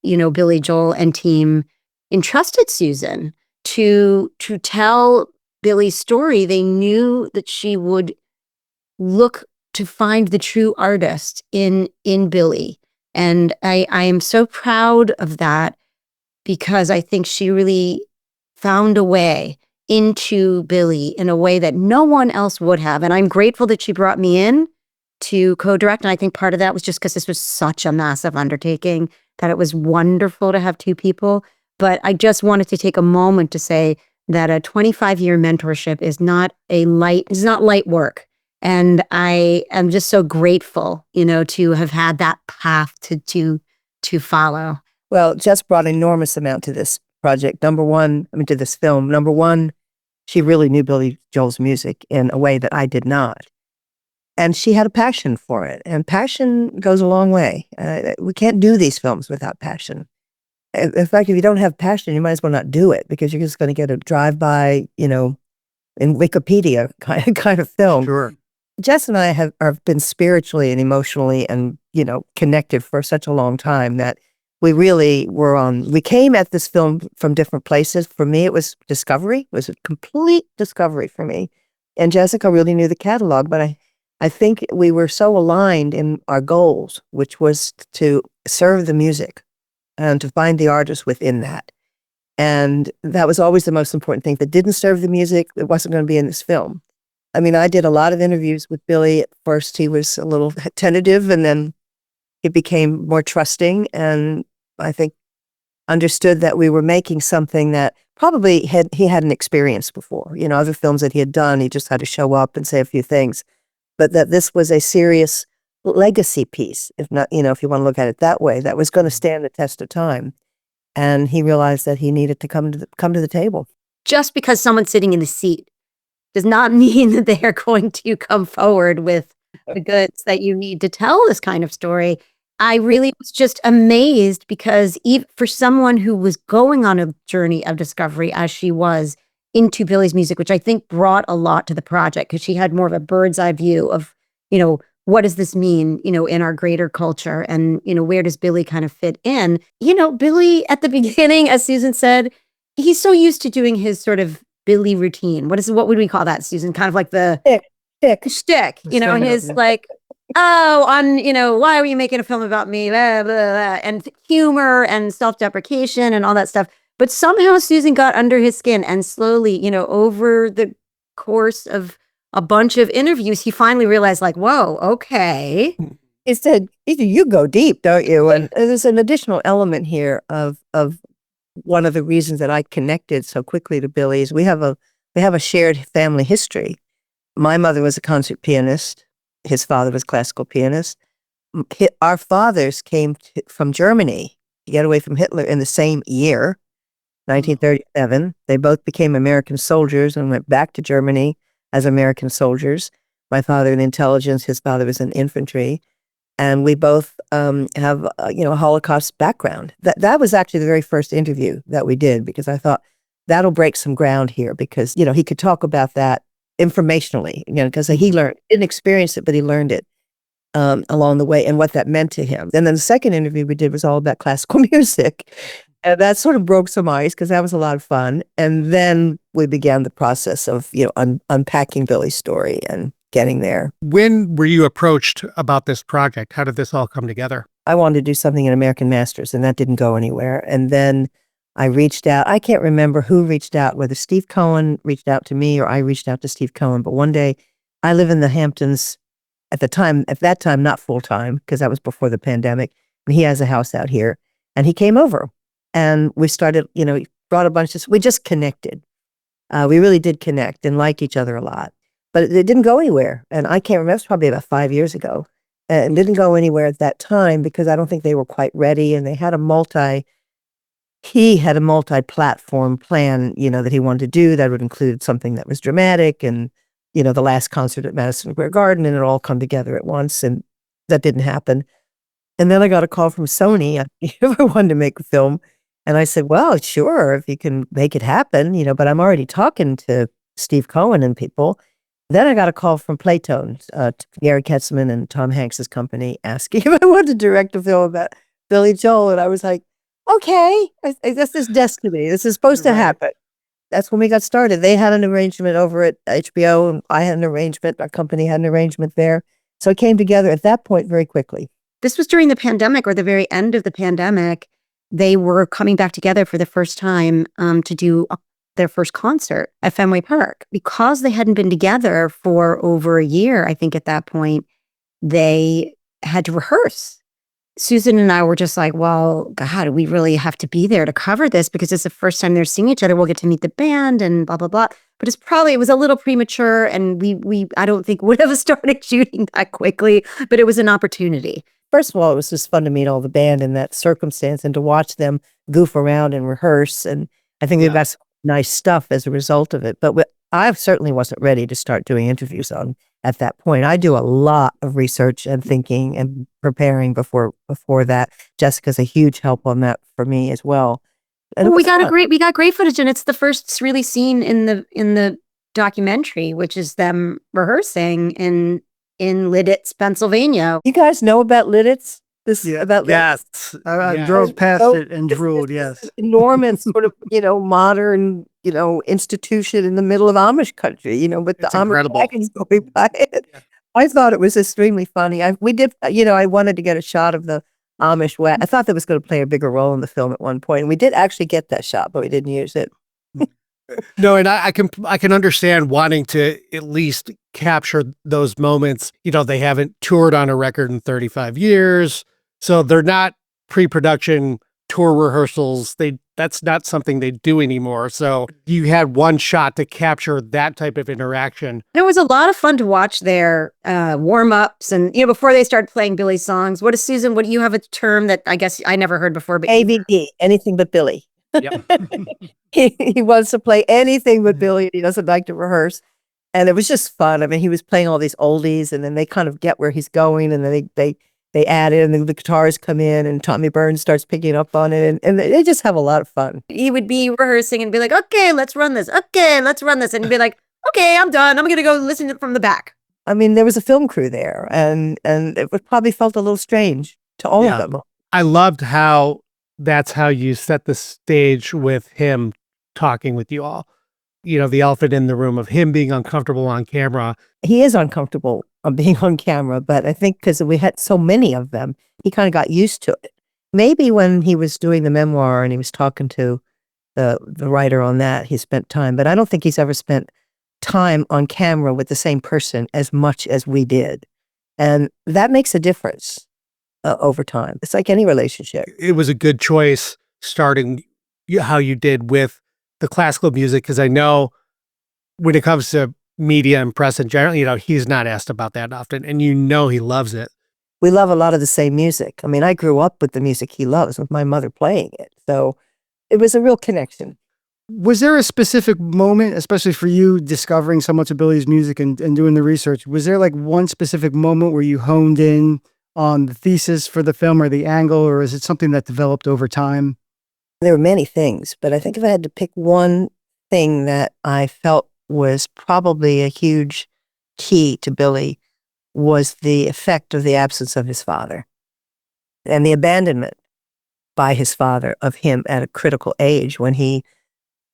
Billy Joel and team entrusted Susan to tell Billy's story. They knew that she would look to find the true artist in Billy. And I am so proud of that because I think she really found a way into Billy in a way that no one else would have. And I'm grateful that she brought me in to co-direct. And I think part of that was just because this was such a massive undertaking that it was wonderful to have two people. But I just wanted to take a moment to say that a 25-year mentorship is not light work. And I am just so grateful, to have had that path to follow. Well, Jess brought an enormous amount to this project. To this film. Number one, she really knew Billy Joel's music in a way that I did not. And she had a passion for it. And passion goes a long way. We can't do these films without passion. In fact, if you don't have passion, you might as well not do it because you're just going to get a drive-by, in Wikipedia kind of film. Sure. Jess and I have been spiritually and emotionally and, connected for such a long time that we really we came at this film from different places. For me, it was discovery. It was a complete discovery for me. And Jessica really knew the catalog, but I think we were so aligned in our goals, which was to serve the music and to find the artist within that. And that was always the most important thing. If it didn't serve the music, it wasn't going to be in this film. I mean, I did a lot of interviews with Billy. At first, he was a little tentative, and then he became more trusting, and I think understood that we were making something that probably he hadn't experienced before. Other films that he had done, he just had to show up and say a few things. But that this was a serious legacy piece, if not, if you want to look at it that way, that was going to stand the test of time. And he realized that he needed to come to the table. Just because someone's sitting in the seat does not mean that they are going to come forward with the goods that you need to tell this kind of story. I really was just amazed because even for someone who was going on a journey of discovery as she was into Billy's music, which I think brought a lot to the project because she had more of a bird's eye view of, what does this mean, in our greater culture and, where does Billy kind of fit in? Billy at the beginning, as Susan said, he's so used to doing his sort of Billy routine. What would we call that, Susan? Kind of like the shtick, and his like, why are you making a film about me? Blah, blah, blah, and humor and self-deprecation and all that stuff. But somehow Susan got under his skin and slowly, over the course of a bunch of interviews, he finally realized like, whoa, okay. He said, you go deep, don't you? And there's an additional element here of one of the reasons that I connected so quickly to Billy is we have a shared family history. My mother was a concert pianist. His father was a classical pianist. Our fathers came from Germany to get away from Hitler in the same year, 1937. They both became American soldiers and went back to Germany as American soldiers. My father in intelligence, his father was in infantry. And we both have, a Holocaust background. That was actually the very first interview that we did because I thought that'll break some ground here because, he could talk about that informationally, because he didn't experience it, but he learned it along the way and what that meant to him. And then the second interview we did was all about classical music. And that sort of broke some ice because that was a lot of fun. And then we began the process of, unpacking Billy's story and getting there. When were you approached about this project? How did this all come together? I wanted to do something in American Masters, and that didn't go anywhere. And then I reached out. I can't remember who reached out, whether Steve Cohen reached out to me or I reached out to Steve Cohen. But one day, I live in the Hamptons at that time, not full time, because that was before the pandemic. And he has a house out here. And he came over and we started, he brought a bunch of, we just connected. We really did connect and like each other a lot. But it didn't go anywhere. And I can't remember, it was probably about 5 years ago. And it didn't go anywhere at that time because I don't think they were quite ready. And they had he had a multi-platform plan, that he wanted to do that would include something that was dramatic and, the last concert at Madison Square Garden, and it all come together at once. And that didn't happen. And then I got a call from Sony. You ever wanted to make a film? And I said, well, sure, if you can make it happen, but I'm already talking to Steve Cohen and people. Then I got a call from Playtone, Gary Ketzman and Tom Hanks's company, asking if I wanted to direct a film about Billy Joel. And I was like, okay, this is destiny. This is supposed to happen. That's when we got started. They had an arrangement over at HBO, and I had an arrangement. Our company had an arrangement there. So it came together at that point very quickly. This was during the pandemic or the very end of the pandemic. They were coming back together for the first time to do their first concert at Fenway Park. Because they hadn't been together for over a year, I think at that point, they had to rehearse. Susan and I were just like, well, God, we really have to be there to cover this because it's the first time they're seeing each other. We'll get to meet the band and blah, blah, blah. But it was a little premature, and I don't think would have started shooting that quickly, but it was an opportunity. First of all, it was just fun to meet all the band in that circumstance and to watch them goof around and rehearse. And I think they've got some nice stuff as a result of it. But I certainly wasn't ready to start doing interviews at that point. I do a lot of research and thinking and preparing before that. Jessica's a huge help on that for me as well. And we got great footage, and it's the first really seen in the documentary, which is them rehearsing in Lidditz, Pennsylvania. You guys know about Lidditz? About yes. I drove past it and drooled. Yes, enormous sort of modern institution in the middle of Amish country. With the Amish wagons going by it. Yeah. I thought it was extremely funny. I wanted to get a shot of the Amish wagon. I thought that was going to play a bigger role in the film at one point, and we did actually get that shot, but we didn't use it. No, and I can understand wanting to at least capture those moments. They haven't toured on a record in 35 years, so they're not pre-production tour rehearsals. That's not something they do anymore. So you had one shot to capture that type of interaction. It was a lot of fun to watch their warm-ups and, before they started playing Billy's songs. What do you have a term that I guess I never heard before? But ABB, anything but Billy. Yep. He wants to play anything but Billy, and he doesn't like to rehearse. And it was just fun. I mean, he was playing all these oldies, and then they kind of get where he's going, and then they add in, and the guitars come in, and Tommy Burns starts picking up on it, and they just have a lot of fun. He would be rehearsing and be like, okay, let's run this. Okay, let's run this. And he'd be like, okay, I'm done. I'm going to go listen to it from the back. I mean, there was a film crew there, and it probably felt a little strange to all of them. I loved how that's how you set the stage with him talking with you all. The elephant in the room of him being uncomfortable on camera. He is uncomfortable on being on camera, but I think because we had so many of them, he kind of got used to it. Maybe when he was doing the memoir and he was talking to the writer on that, he spent time, but I don't think he's ever spent time on camera with the same person as much as we did. And that makes a difference over time. It's like any relationship. It was a good choice starting how you did with the classical music, because I know when it comes to media and press in general, he's not asked about that often, and he loves it. We love a lot of the same music. I mean, I grew up with the music he loves, with my mother playing it. So it was a real connection. Was there a specific moment, especially for you discovering so much of Billy's music and doing the research, was there like one specific moment where you honed in on the thesis for the film or the angle, or is it something that developed over time? There were many things, but I think if I had to pick one thing that I felt was probably a huge key to Billy was the effect of the absence of his father and the abandonment by his father of him at a critical age when he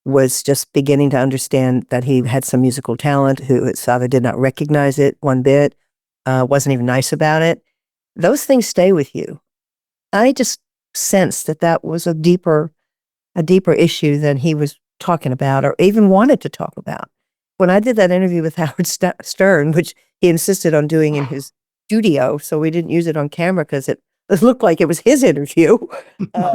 was just beginning to understand that he had some musical talent, who his father did not recognize it one bit, wasn't even nice about it. Those things stay with you. I just sensed that that was a deeper issue than he was talking about or even wanted to talk about. When I did that interview with Howard Stern, which he insisted on doing in his studio, so we didn't use it on camera because it looked like it was his interview,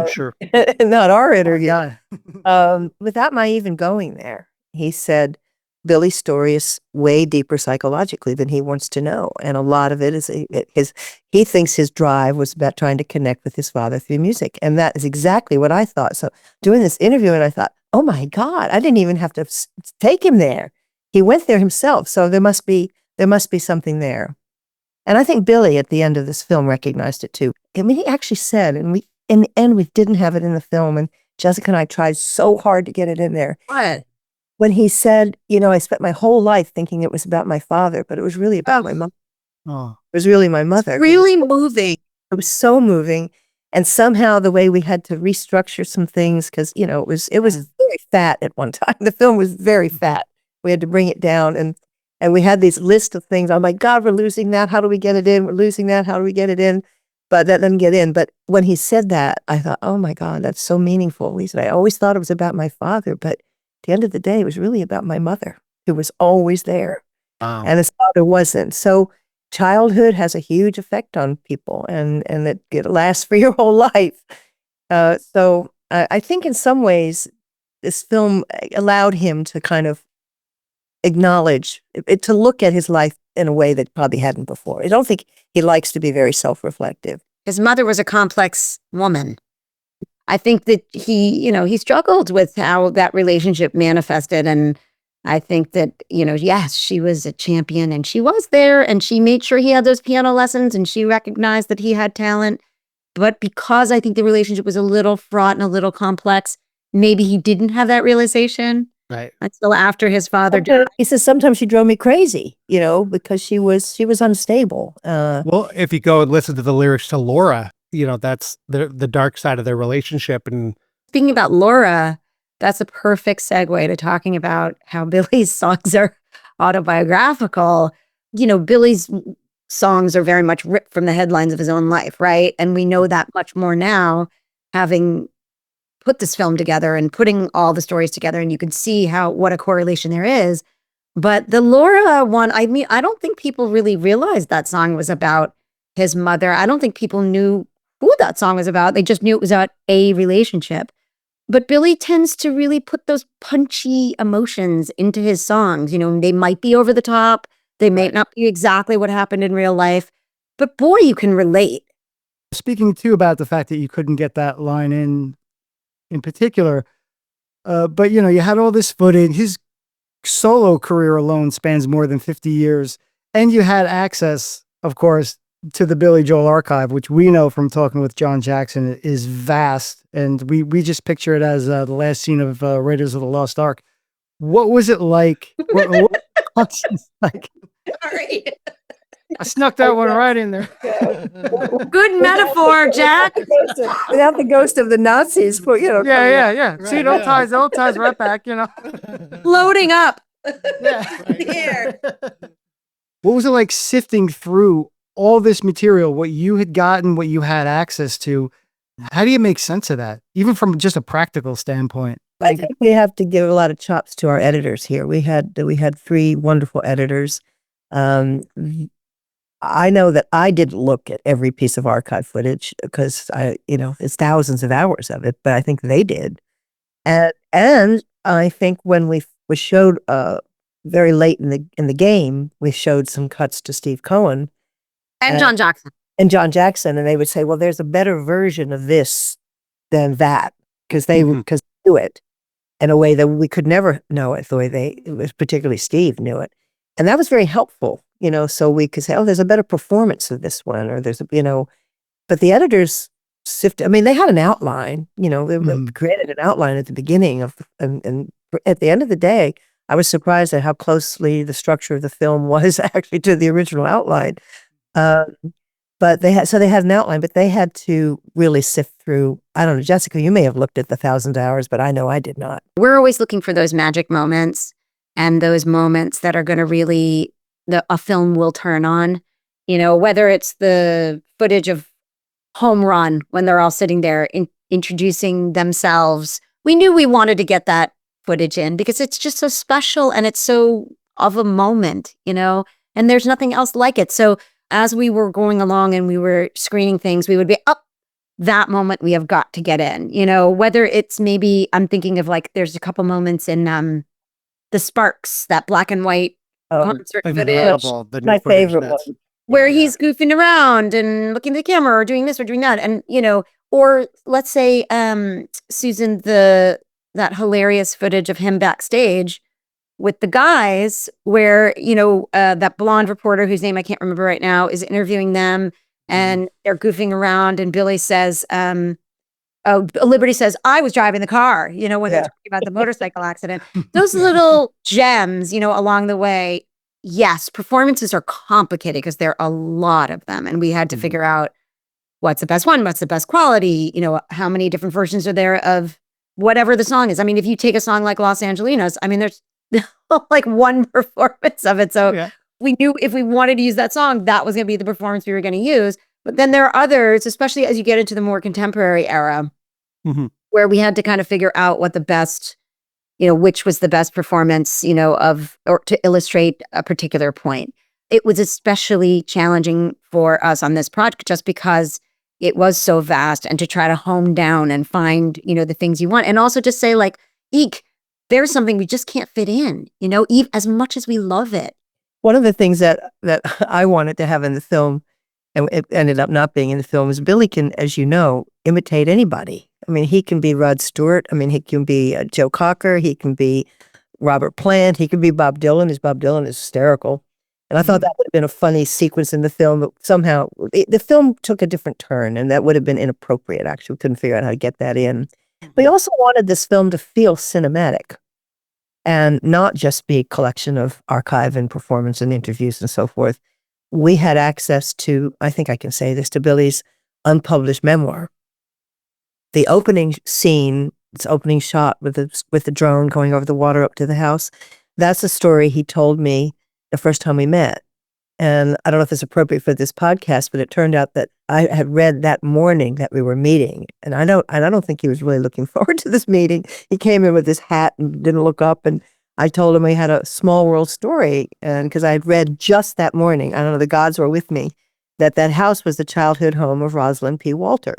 Sure. not our interview. Yeah. Without my even going there, he said, Billy's story is way deeper psychologically than he wants to know. And a lot of it is he thinks his drive was about trying to connect with his father through music. And that is exactly what I thought. So doing this interview, and I thought, oh my God, I didn't even have to take him there. He went there himself. So there must be something there. And I think Billy at the end of this film recognized it too. I mean, he actually said, and in the end, we didn't have it in the film. And Jessica and I tried so hard to get it in there. What? When he said, I spent my whole life thinking it was about my father, but it was really about my mom. Oh. It was really my mother. Really moving. It was so moving. And somehow the way we had to restructure some things, because, it was very fat at one time. The film was very fat. We had to bring it down. And we had these list of things. Oh my God, we're losing that. How do we get it in? We're losing that. How do we get it in? But that didn't get in. But when he said that, I thought, oh my God, that's so meaningful. He said, I always thought it was about my father, but at the end of the day, it was really about my mother, who was always there. Wow. And his father wasn't. So childhood has a huge effect on people, and it lasts for your whole life. So I think in some ways, this film allowed him to kind of acknowledge, to look at his life in a way that probably hadn't before. I don't think he likes to be very self-reflective. His mother was a complex woman. I think that he struggled with how that relationship manifested. And I think that, yes, she was a champion and she was there and she made sure he had those piano lessons and she recognized that he had talent. But because I think the relationship was a little fraught and a little complex, maybe he didn't have that realization. Right. Until after his father died. He says, sometimes she drove me crazy, because she was unstable. Well, if you go and listen to the lyrics to Laura, that's the dark side of their relationship. And Speaking about Laura, that's a perfect segue to talking about how Billy's songs are autobiographical. Billy's songs are very much ripped from the headlines of his own life, right? And we know that much more now, having put this film together and putting all the stories together, and you can see what a correlation there is. But the Laura one, I mean, I don't think people really realized that song was about his mother. I don't think people knew who that song was about. They just knew it was about a relationship. But Billy tends to really put those punchy emotions into his songs. They might be over the top. They may not be exactly what happened in real life. But boy, you can relate. Speaking too about the fact that you couldn't get that line in particular, but you had all this footage. His solo career alone spans more than 50 years, and you had access, of course, to the Billy Joel archive, which we know from talking with John Jackson is vast, and we just picture it as the last scene of Raiders of the Lost Ark. What was it like? what was it like? Sorry. I snuck that one right in there. Good metaphor, Jack. Without the ghost of the Nazis, Yeah. Right, See, it all ties right back, Floating up. Yeah. What was it like sifting through all this material, what you had gotten, what you had access to? How do you make sense of that, even from just a practical standpoint? I think we have to give a lot of chops to our editors here. We had 3 wonderful editors. I know that I didn't look at every piece of archive footage because it's thousands of hours of it, but I think they did. And I think when we showed very late in the game, we showed some cuts to Steve Cohen And John Jackson. And they would say, well, there's a better version of this than that, because they do it in a way that we could never know it the way it was, particularly Steve knew it. And that was very helpful, so we could say, oh, there's a better performance of this one, or there's but the editors sift. I mean, they had an outline, they Mhm. created an outline at the beginning and at the end of the day, I was surprised at how closely the structure of the film was actually to the original outline. Um, but they had an outline, but they had to really sift through. I don't know, Jessica, you may have looked at the 1,000 hours, but I know I did not. We're always looking for those magic moments and those moments that are going to really, a film will turn on, whether it's the footage of home run when they're all sitting there introducing themselves. We knew we wanted to get that footage in because it's just so special and it's so of a moment, and there's nothing else like it. So as we were going along and we were screening things, we would be up that moment we have got to get in, whether it's maybe I'm thinking of like there's a couple moments in the Sparks, that black and white concert footage Incredible. The new My footage, favorite that's- one. where he's goofing around and looking at the camera or doing this or doing that. And, or let's say, Susan, that hilarious footage of him backstage with the guys where, that blonde reporter whose name I can't remember right now is interviewing them and they're goofing around and Billy says, Liberty says, I was driving the car, when they're talking about the motorcycle accident. Those little gems, along the way. Yes, performances are complicated because there are a lot of them. And we had to figure out what's the best one, what's the best quality, how many different versions are there of whatever the song is. I mean, if you take a song like Los Angelinos, I mean, there's like one performance of it. So we knew if we wanted to use that song, that was going to be the performance we were going to use. But then there are others, especially as you get into the more contemporary era, where we had to kind of figure out what the best, which was the best performance, or to illustrate a particular point. It was especially challenging for us on this project just because it was so vast and to try to hone down and find, the things you want. And also to say like, eek, there's something we just can't fit in, even as much as we love it. One of the things that I wanted to have in the film, and it ended up not being in the film, is Billy can, as you know, imitate anybody. I mean, he can be Rod Stewart. I mean, he can be Joe Cocker. He can be Robert Plant. He can be Bob Dylan, as Bob Dylan is hysterical. And I thought that would have been a funny sequence in the film, but somehow the film took a different turn, and that would have been inappropriate, actually. We couldn't figure out how to get that in. We also wanted this film to feel cinematic and not just be a collection of archive and performance and interviews and so forth. We had access to, I think I can say this, to Billy's unpublished memoir. The opening scene, its opening shot with the drone going over the water up to the house, that's a story he told me the first time we met. And I don't know if it's appropriate for this podcast, but it turned out that I had read that morning that we were meeting. And I don't think he was really looking forward to this meeting. He came in with his hat and didn't look up. And I told him we had a small world story. And because I had read just that morning, I don't know, the gods were with me, that house was the childhood home of Rosalind P. Walter.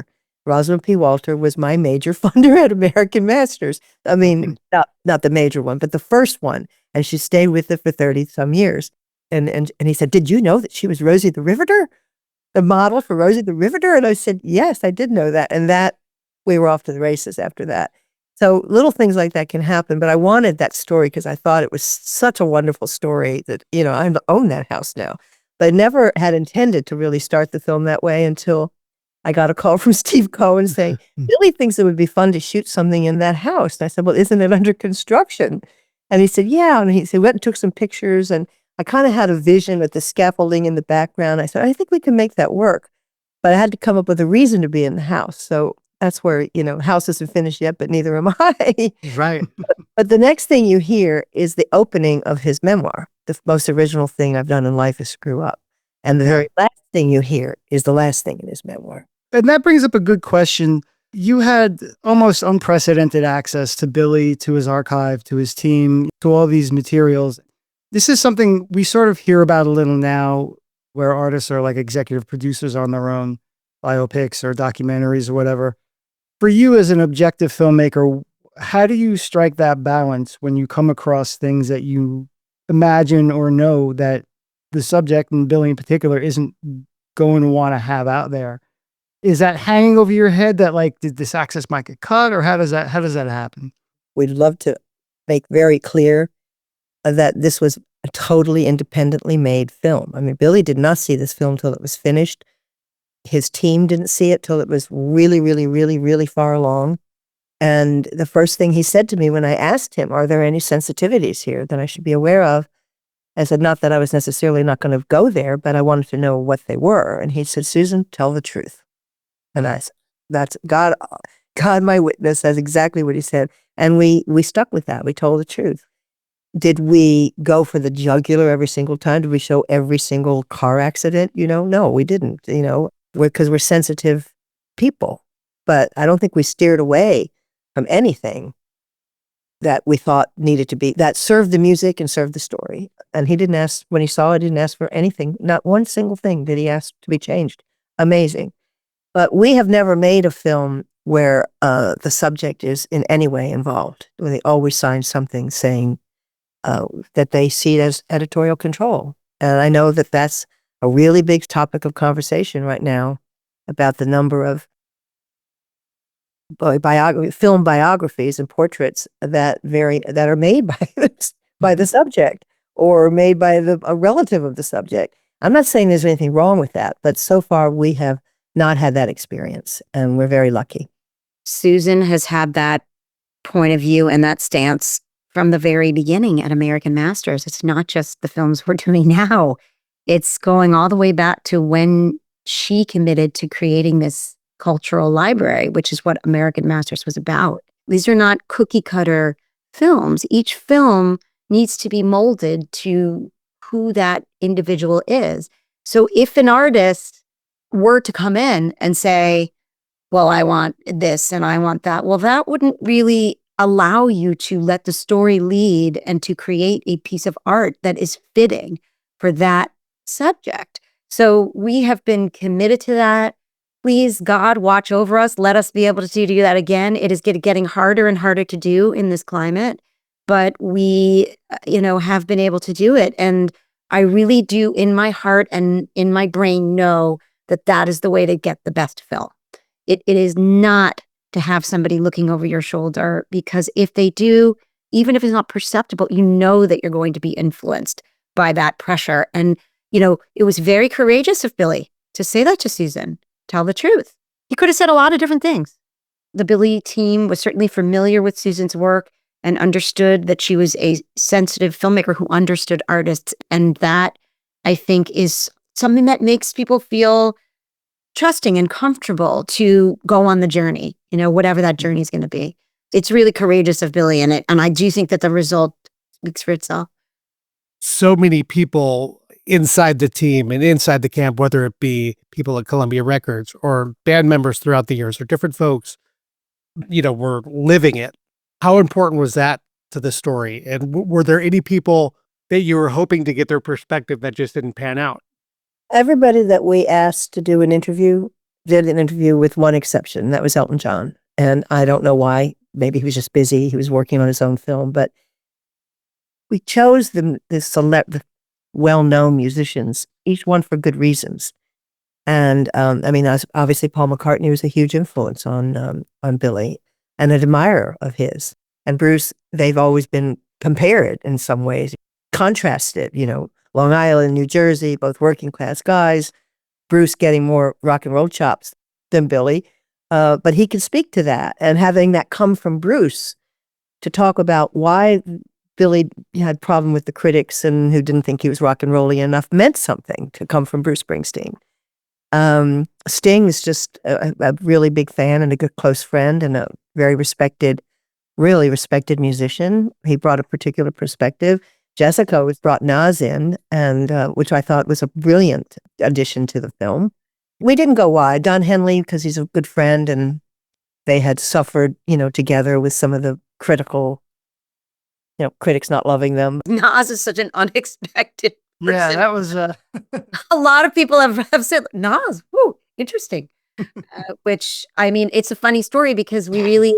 Rosalind P. Walter was my major funder at American Masters. I mean, not the major one, but the first one. And she stayed with it for 30 some years. And he said, did you know that she was Rosie the Riveter? The model for Rosie the Riveter? And I said, yes, I did know that. And that we were off to the races after that. So little things like that can happen. But I wanted that story because I thought it was such a wonderful story that, I own that house now. But I never had intended to really start the film that way until I got a call from Steve Cohen saying, Billy thinks it would be fun to shoot something in that house. And I said, well, isn't it under construction? And he said, yeah. And he said, went and took some pictures. And I kind of had a vision with the scaffolding in the background. I said, I think we can make that work. But I had to come up with a reason to be in the house. So that's where, house isn't finished yet, but neither am I. Right. But the next thing you hear is the opening of his memoir. The most original thing I've done in life is screw up. And the very last thing you hear is the last thing in his memoir. And that brings up a good question. You had almost unprecedented access to Billy, to his archive, to his team, to all these materials. This is something we sort of hear about a little now, where artists are like executive producers on their own biopics or documentaries or whatever. For you as an objective filmmaker, how do you strike that balance when you come across things that you imagine or know that the subject, and Billy in particular, isn't going to want to have out there? Is that hanging over your head that like, did this access might get cut, or how does that happen? We'd love to make very clear that this was a totally independently made film. I mean, Billy did not see this film till it was finished. His team didn't see it till it was really, really, really, really far along. And the first thing he said to me when I asked him, are there any sensitivities here that I should be aware of? I said, not that I was necessarily not going to go there, but I wanted to know what they were. And he said, Susan, tell the truth. And I said, that's God, my witness. That's exactly what he said. And we stuck with that. We told the truth. Did we go for the jugular every single time? Did we show every single car accident? No, we didn't, because we're sensitive people. But I don't think we steered away from anything that we thought needed to be, that served the music and served the story. And he didn't ask, when he saw it, he didn't ask for anything. Not one single thing did he ask to be changed. Amazing. But we have never made a film where the subject is in any way involved, where they always sign something saying that they see it as editorial control. And I know that that's a really big topic of conversation right now about the number of film biographies and portraits that are made by the subject or made by a relative of the subject. I'm not saying there's anything wrong with that, but so far we have not had that experience, and we're very lucky. Susan has had that point of view and that stance from the very beginning at American Masters. It's not just the films we're doing now. It's going all the way back to when she committed to creating this cultural library, which is what American Masters was about. These are not cookie cutter films. Each film needs to be molded to who that individual is. So if an artist were to come in and say, well, I want this and I want that, well, that wouldn't really allow you to let the story lead and to create a piece of art that is fitting for that subject. So we have been committed to that. Please, God, watch over us. Let us be able to do that again. It is getting harder and harder to do in this climate, but we, have been able to do it. And I really do, in my heart and in my brain, know that that is the way to get the best film. It is not to have somebody looking over your shoulder, because if they do, even if it's not perceptible, you know that you're going to be influenced by that pressure. And, it was very courageous of Billy to say that to Susan. Tell the truth. He could have said a lot of different things. The Billy team was certainly familiar with Susan's work and understood that she was a sensitive filmmaker who understood artists. And that, I think, is something that makes people feel trusting and comfortable to go on the journey, whatever that journey is going to be. It's really courageous of Billy in it. And I do think that the result speaks for itself. So many people inside the team and inside the camp, whether it be people at Columbia Records or band members throughout the years or different folks, were living it. How important was that to the story? And were there any people that you were hoping to get their perspective that just didn't pan out? Everybody that we asked to do an interview did an interview with one exception. That was Elton John. And I don't know why. Maybe he was just busy. He was working on his own film. But we chose the well-known musicians, each one for good reasons. And obviously Paul McCartney was a huge influence on Billy, and an admirer of his. And Bruce, they've always been compared in some ways, contrasted, Long Island, New Jersey, both working class guys, Bruce getting more rock and roll chops than Billy. But he can speak to that, and having that come from Bruce to talk about why Billy had problem with the critics and who didn't think he was rock and rolly enough meant something to come from Bruce Springsteen. Sting is just a really big fan and a good close friend and a very really respected musician. He brought a particular perspective. Jessica brought Nas in, and which I thought was a brilliant addition to the film. We didn't go wide. Don Henley, because he's a good friend, and they had suffered, together with some of the critical, critics not loving them. Nas is such an unexpected person. Yeah, that was a lot of people have said, Nas, whoo, interesting. Which, it's a funny story because we really,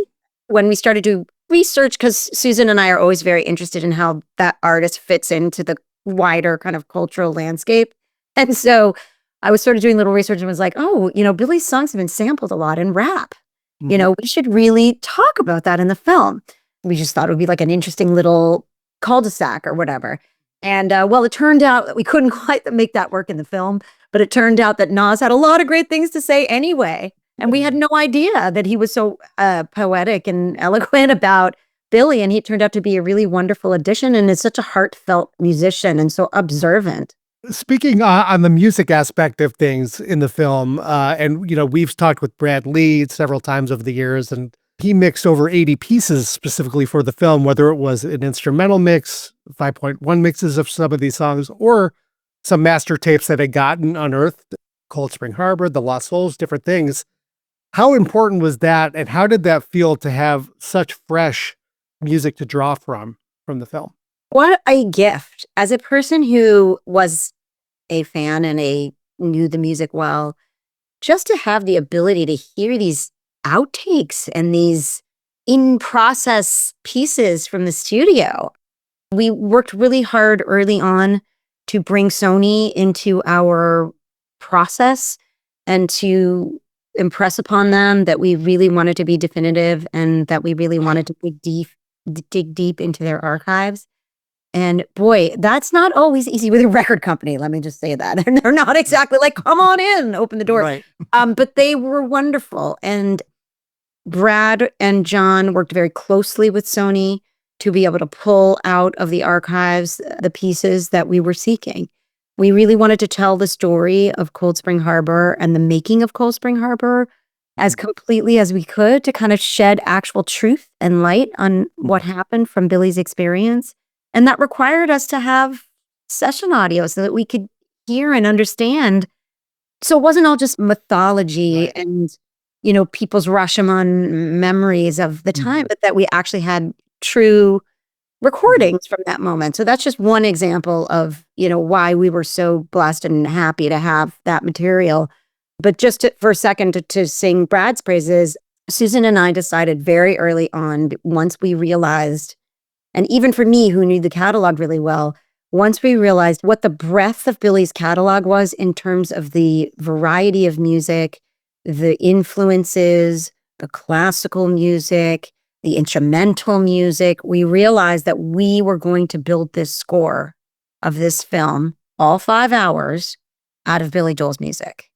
when we started to research, because Susan and I are always very interested in how that artist fits into the wider kind of cultural landscape. And so I was sort of doing little research and was like, oh, Billy's songs have been sampled a lot in rap. Mhm. We should really talk about that in the film. We just thought it would be like an interesting little cul-de-sac or whatever. And it turned out that we couldn't quite make that work in the film. But it turned out that Nas had a lot of great things to say anyway. And we had no idea that he was so poetic and eloquent about Billy. And he turned out to be a really wonderful addition and is such a heartfelt musician and so observant. Speaking on the music aspect of things in the film, and we've talked with Brad Lee several times over the years, and he mixed over 80 pieces specifically for the film, whether it was an instrumental mix, 5.1 mixes of some of these songs, or some master tapes that had gotten unearthed, Cold Spring Harbor, The Lost Souls, different things. How important was that, and how did that feel to have such fresh music to draw from the film? What a gift. As a person who was a fan and knew the music well, just to have the ability to hear these outtakes and these in-process pieces from the studio. We worked really hard early on to bring Sony into our process and to impress upon them that we really wanted to be definitive and that we really wanted to dig deep into their archives. And boy, that's not always easy with a record company. Let me just say that. They're not exactly like, come on in, open the door. Right. But they were wonderful. And Brad and John worked very closely with Sony to be able to pull out of the archives the pieces that we were seeking. We really wanted to tell the story of Cold Spring Harbor and the making of Cold Spring Harbor as completely as we could to kind of shed actual truth and light on what happened from Billy's experience. And that required us to have session audio so that we could hear and understand. So it wasn't all just mythology and, people's Rashomon memories of the time, but that we actually had true recordings from that moment. So that's just one example of, why we were so blessed and happy to have that material. But just for a second to sing Brad's praises, Susan and I decided very early on, once we realized, and even for me who knew the catalog really well, once we realized what the breadth of Billy's catalog was in terms of the variety of music, the influences, the classical music, the instrumental music, we realized that we were going to build this score of this film, all 5 hours, out of Billy Joel's music.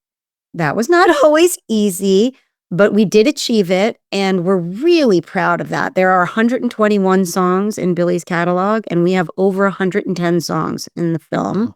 That was not always easy, but we did achieve it, and we're really proud of that. There are 121 songs in Billy's catalog, and we have over 110 songs in the film.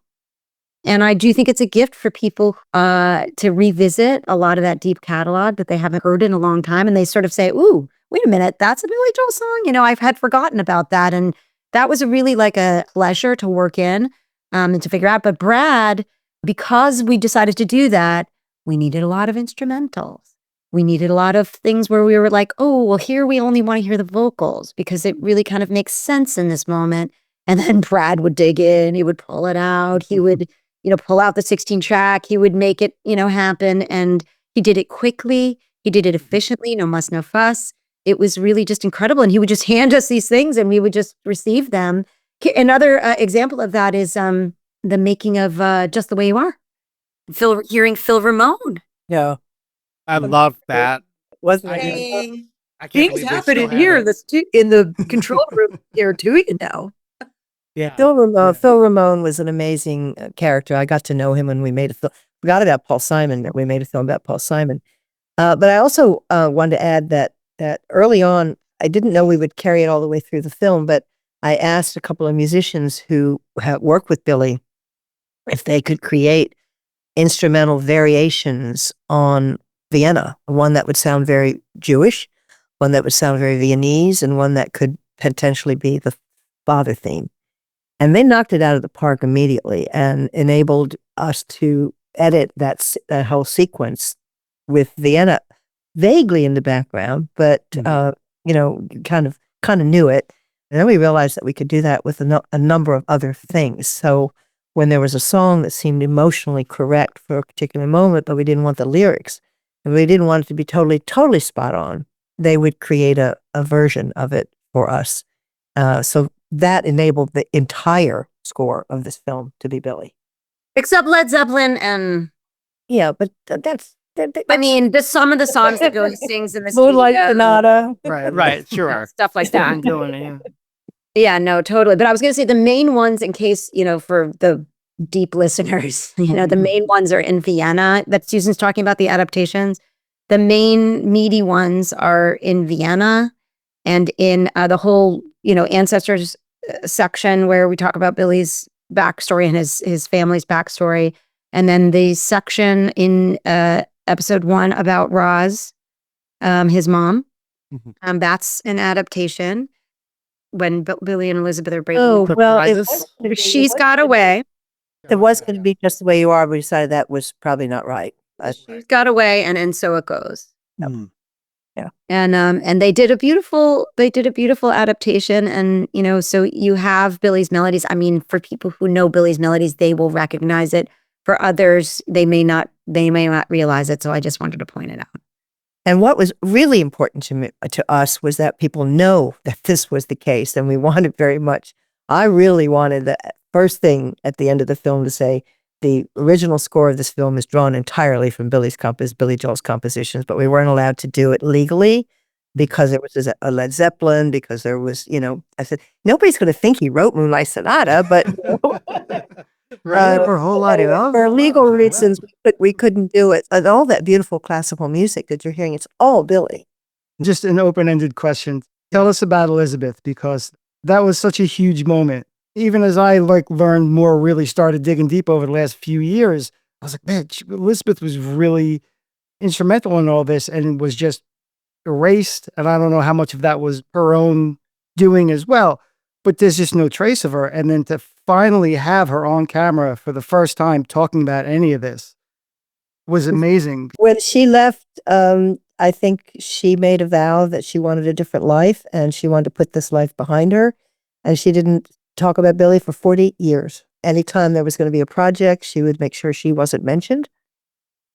And I do think it's a gift for people to revisit a lot of that deep catalog that they haven't heard in a long time, and they sort of say, ooh, wait a minute, that's a Billy Joel song? I've had forgotten about that. And that was really like a pleasure to work in and to figure out. But Brad, because we decided to do that, we needed a lot of instrumentals. We needed a lot of things where we were like, oh, well, here we only want to hear the vocals because it really kind of makes sense in this moment. And then Brad would dig in, he would pull it out, he would, pull out the 16 track, he would make it, happen. And he did it quickly, he did it efficiently, no muss, no fuss. It was really just incredible. And he would just hand us these things and we would just receive them. Another example of that is the making of Just the Way You Are. Hearing Phil Ramone. Yeah. I love that. Wasn't I it? can't Things believe they happen still in have here it. in the control room here too, Yeah. Phil Ramone was an amazing character. I got to know him when we made a film. Forgot about Paul Simon. We made a film about Paul Simon. But I also wanted to add that early on, I didn't know we would carry it all the way through the film, but I asked a couple of musicians who have worked with Billy if they could create instrumental variations on Vienna, one that would sound very Jewish, one that would sound very Viennese, and one that could potentially be the father theme. And they knocked it out of the park immediately and enabled us to edit that whole sequence with Vienna vaguely in the background, but kind of knew it. And then we realized that we could do that with a number of other things. So when there was a song that seemed emotionally correct for a particular moment, but we didn't want the lyrics, and we didn't want it to be totally spot on, they would create a version of it for us. So that enabled the entire score of this film to be Billy. Except Led Zeppelin and... Yeah, but that's... I mean, some of the songs that Billy sings in this Moonlight Sonata. Right, sure. stuff like that. Doing it. Yeah, no, totally. But I was going to say the main ones in case, for the deep listeners. The main ones are in Vienna. That Susan's talking about the adaptations. The main meaty ones are in Vienna and in the whole, ancestors section where we talk about Billy's backstory and his family's backstory. And then the section in episode 1 about Roz, his mom. That's an adaptation when Billy and Elizabeth are breaking. Oh, well, She's Got Away. it was going to be Just the Way You Are. We decided that was probably not right. She's Got Away, and So It Goes. Mm. Yeah. And they did a beautiful adaptation. And, so you have Billy's melodies. I mean, for people who know Billy's melodies, they will recognize it. For others, they may not realize it. So I just wanted to point it out. And what was really important to us was that people know that this was the case, and we wanted very much. I really wanted the first thing at the end of the film to say the original score of this film is drawn entirely from Billy Joel's compositions, but we weren't allowed to do it legally because it was a Led Zeppelin, because there was, I said, nobody's going to think he wrote Moonlight Sonata, but For a whole lot of for legal reasons, we couldn't do it. And all that beautiful classical music that you're hearing, it's all Billy. Just an open-ended question. Tell us about Elizabeth, because that was such a huge moment. Even as I learned more, really started digging deep over the last few years, I was like, man, Elizabeth was really instrumental in all this and was just erased. And I don't know how much of that was her own doing as well, but there's just no trace of her. And then to finally have her on camera for the first time talking about any of this was amazing. When she left, I think she made a vow that she wanted a different life and she wanted to put this life behind her. And she didn't talk about Billy for 40 years. Anytime there was going to be a project, she would make sure she wasn't mentioned.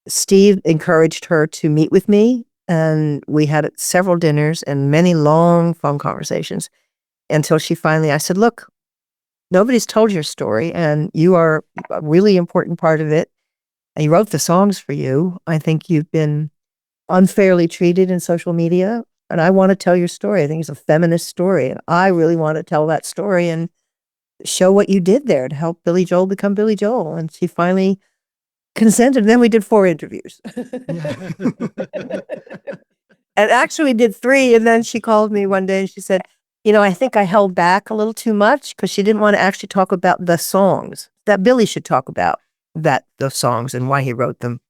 Steve encouraged her to meet with me, and we had several dinners and many long phone conversations until she finally, I said, look, nobody's told your story and you are a really important part of it. And he wrote the songs for you. I think you've been unfairly treated in social media, and I want to tell your story. I think it's a feminist story, and I really want to tell that story and show what you did there to help Billy Joel become Billy Joel. And she finally consented. And then we did 4 interviews. And actually we did 3. And then she called me one day and she said, I think I held back a little too much because she didn't want to actually talk about the songs that Billy should talk about, those songs and why he wrote them.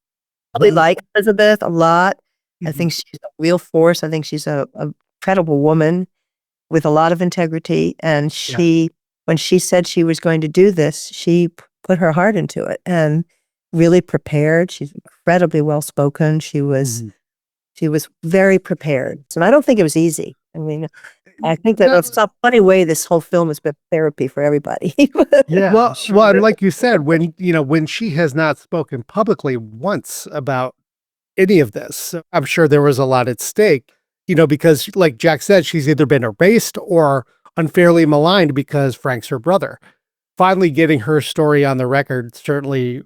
We like Elizabeth a lot. I think she's a real force. I think she's a credible woman with a lot of integrity. And when she said she was going to do this, she put her heart into it and really prepared. She's incredibly well spoken. She was very prepared. And I don't think it was easy. I mean, I think that in some funny way, this whole film has been therapy for everybody. Yeah. Well, and like you said, when she has not spoken publicly once about any of this, I'm sure there was a lot at stake, because like Jack said, she's either been erased or unfairly maligned because Frank's her brother. Finally getting her story on the record certainly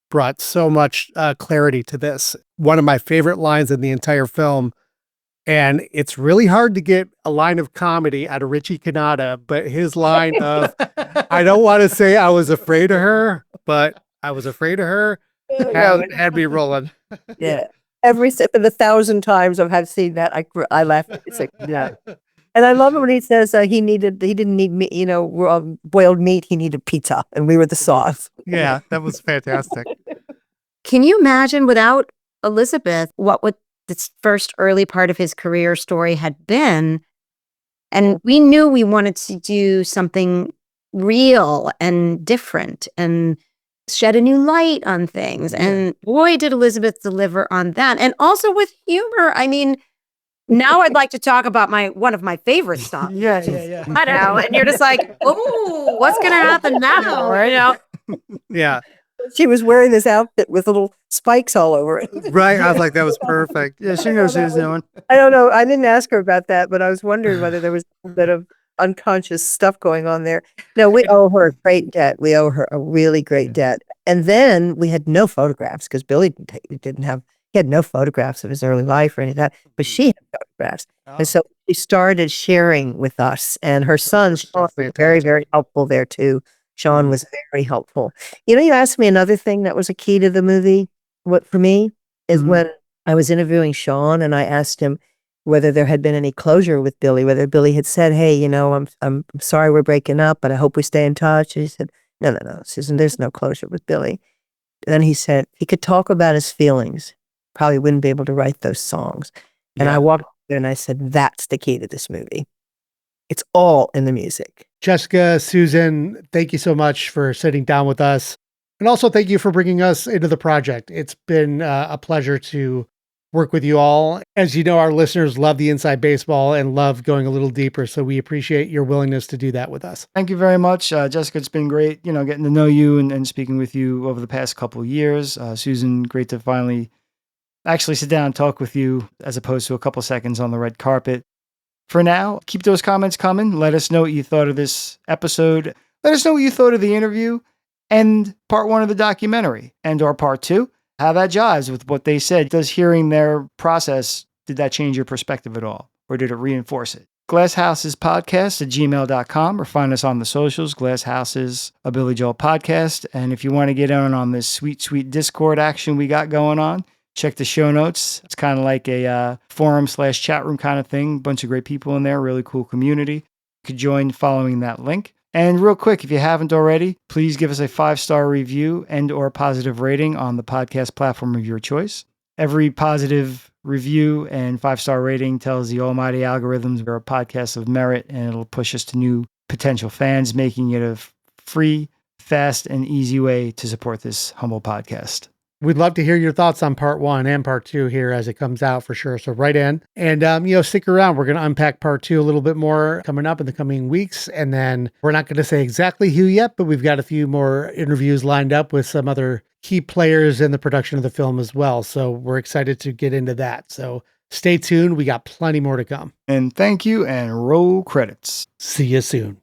brought so much clarity to this. One of my favorite lines in the entire film, and it's really hard to get a line of comedy out of Richie Cannata, but his line of, I don't want to say I was afraid of her, but I was afraid of her, had me rolling. Yeah. Every step of the 1,000 times I've seen that, I laugh. It's like, yeah. And I love it when he says he didn't need meat, boiled meat. He needed pizza, and we were the sauce. Yeah, that was fantastic. Can you imagine without Elizabeth, what would this first early part of his career story had been? And we knew we wanted to do something real and different and shed a new light on things. And boy, did Elizabeth deliver on that. And also with humor. I mean, now I'd like to talk about one of my favorite songs. Yeah. I know. And you're just like, oh, what's going to happen now? Yeah. She was wearing this outfit with little spikes all over it. Right. I was like, that was perfect. Yeah, she knows what she's doing. I don't know. I didn't ask her about that, but I was wondering whether there was a bit of unconscious stuff going on there. No, we owe her a great debt. We owe her a really great debt. And then we had no photographs because Billy he had no photographs of his early life or any of that, but she had photographs. Oh. And so she started sharing with us, and her son, Sean, was very, very helpful there too, Sean was very helpful. You know, you asked me another thing that was a key to the movie. What for me is when I was interviewing Sean and I asked him whether there had been any closure with Billy, whether Billy had said, "Hey, you know, I'm sorry we're breaking up, but I hope we stay in touch." And he said, "No, Susan, there's no closure with Billy." And then he said he could talk about his feelings, probably wouldn't be able to write those songs. And I walked there and I said, "That's the key to this movie. It's all in the music." Jessica, Susan, thank you so much for sitting down with us. And also thank you for bringing us into the project. It's been a pleasure to work with you all. As you know, our listeners love the inside baseball and love going a little deeper. So we appreciate your willingness to do that with us. Thank you very much, Jessica. It's been great, getting to know you and speaking with you over the past couple of years. Susan, great to finally actually sit down and talk with you as opposed to a couple seconds on the red carpet. For now, keep those comments coming. Let us know what you thought of this episode. Let us know what you thought of the interview and part 1 of the documentary and or part 2. How that jives with what they said. Does hearing their process, did that change your perspective at all? Or did it reinforce it? glasshousespodcast@gmail.com or find us on the socials, Glass Houses, a Billy Joel podcast. And if you want to get in on this sweet Discord action we got going on, check the show notes. It's kind of like a forum/chat room kind of thing. Bunch of great people in there, really cool community. You could join following that link. And real quick, if you haven't already, please give us a 5-star review and or positive rating on the podcast platform of your choice. Every positive review and 5-star rating tells the almighty algorithms we're a podcast of merit, and it'll push us to new potential fans, making it a free, fast, and easy way to support this humble podcast. We'd love to hear your thoughts on part 1 and part 2 here as it comes out for sure. So write in and, stick around. We're going to unpack part 2 a little bit more coming up in the coming weeks. And then we're not going to say exactly who yet, but we've got a few more interviews lined up with some other key players in the production of the film as well. So we're excited to get into that. So stay tuned. We got plenty more to come. And thank you and roll credits. See you soon.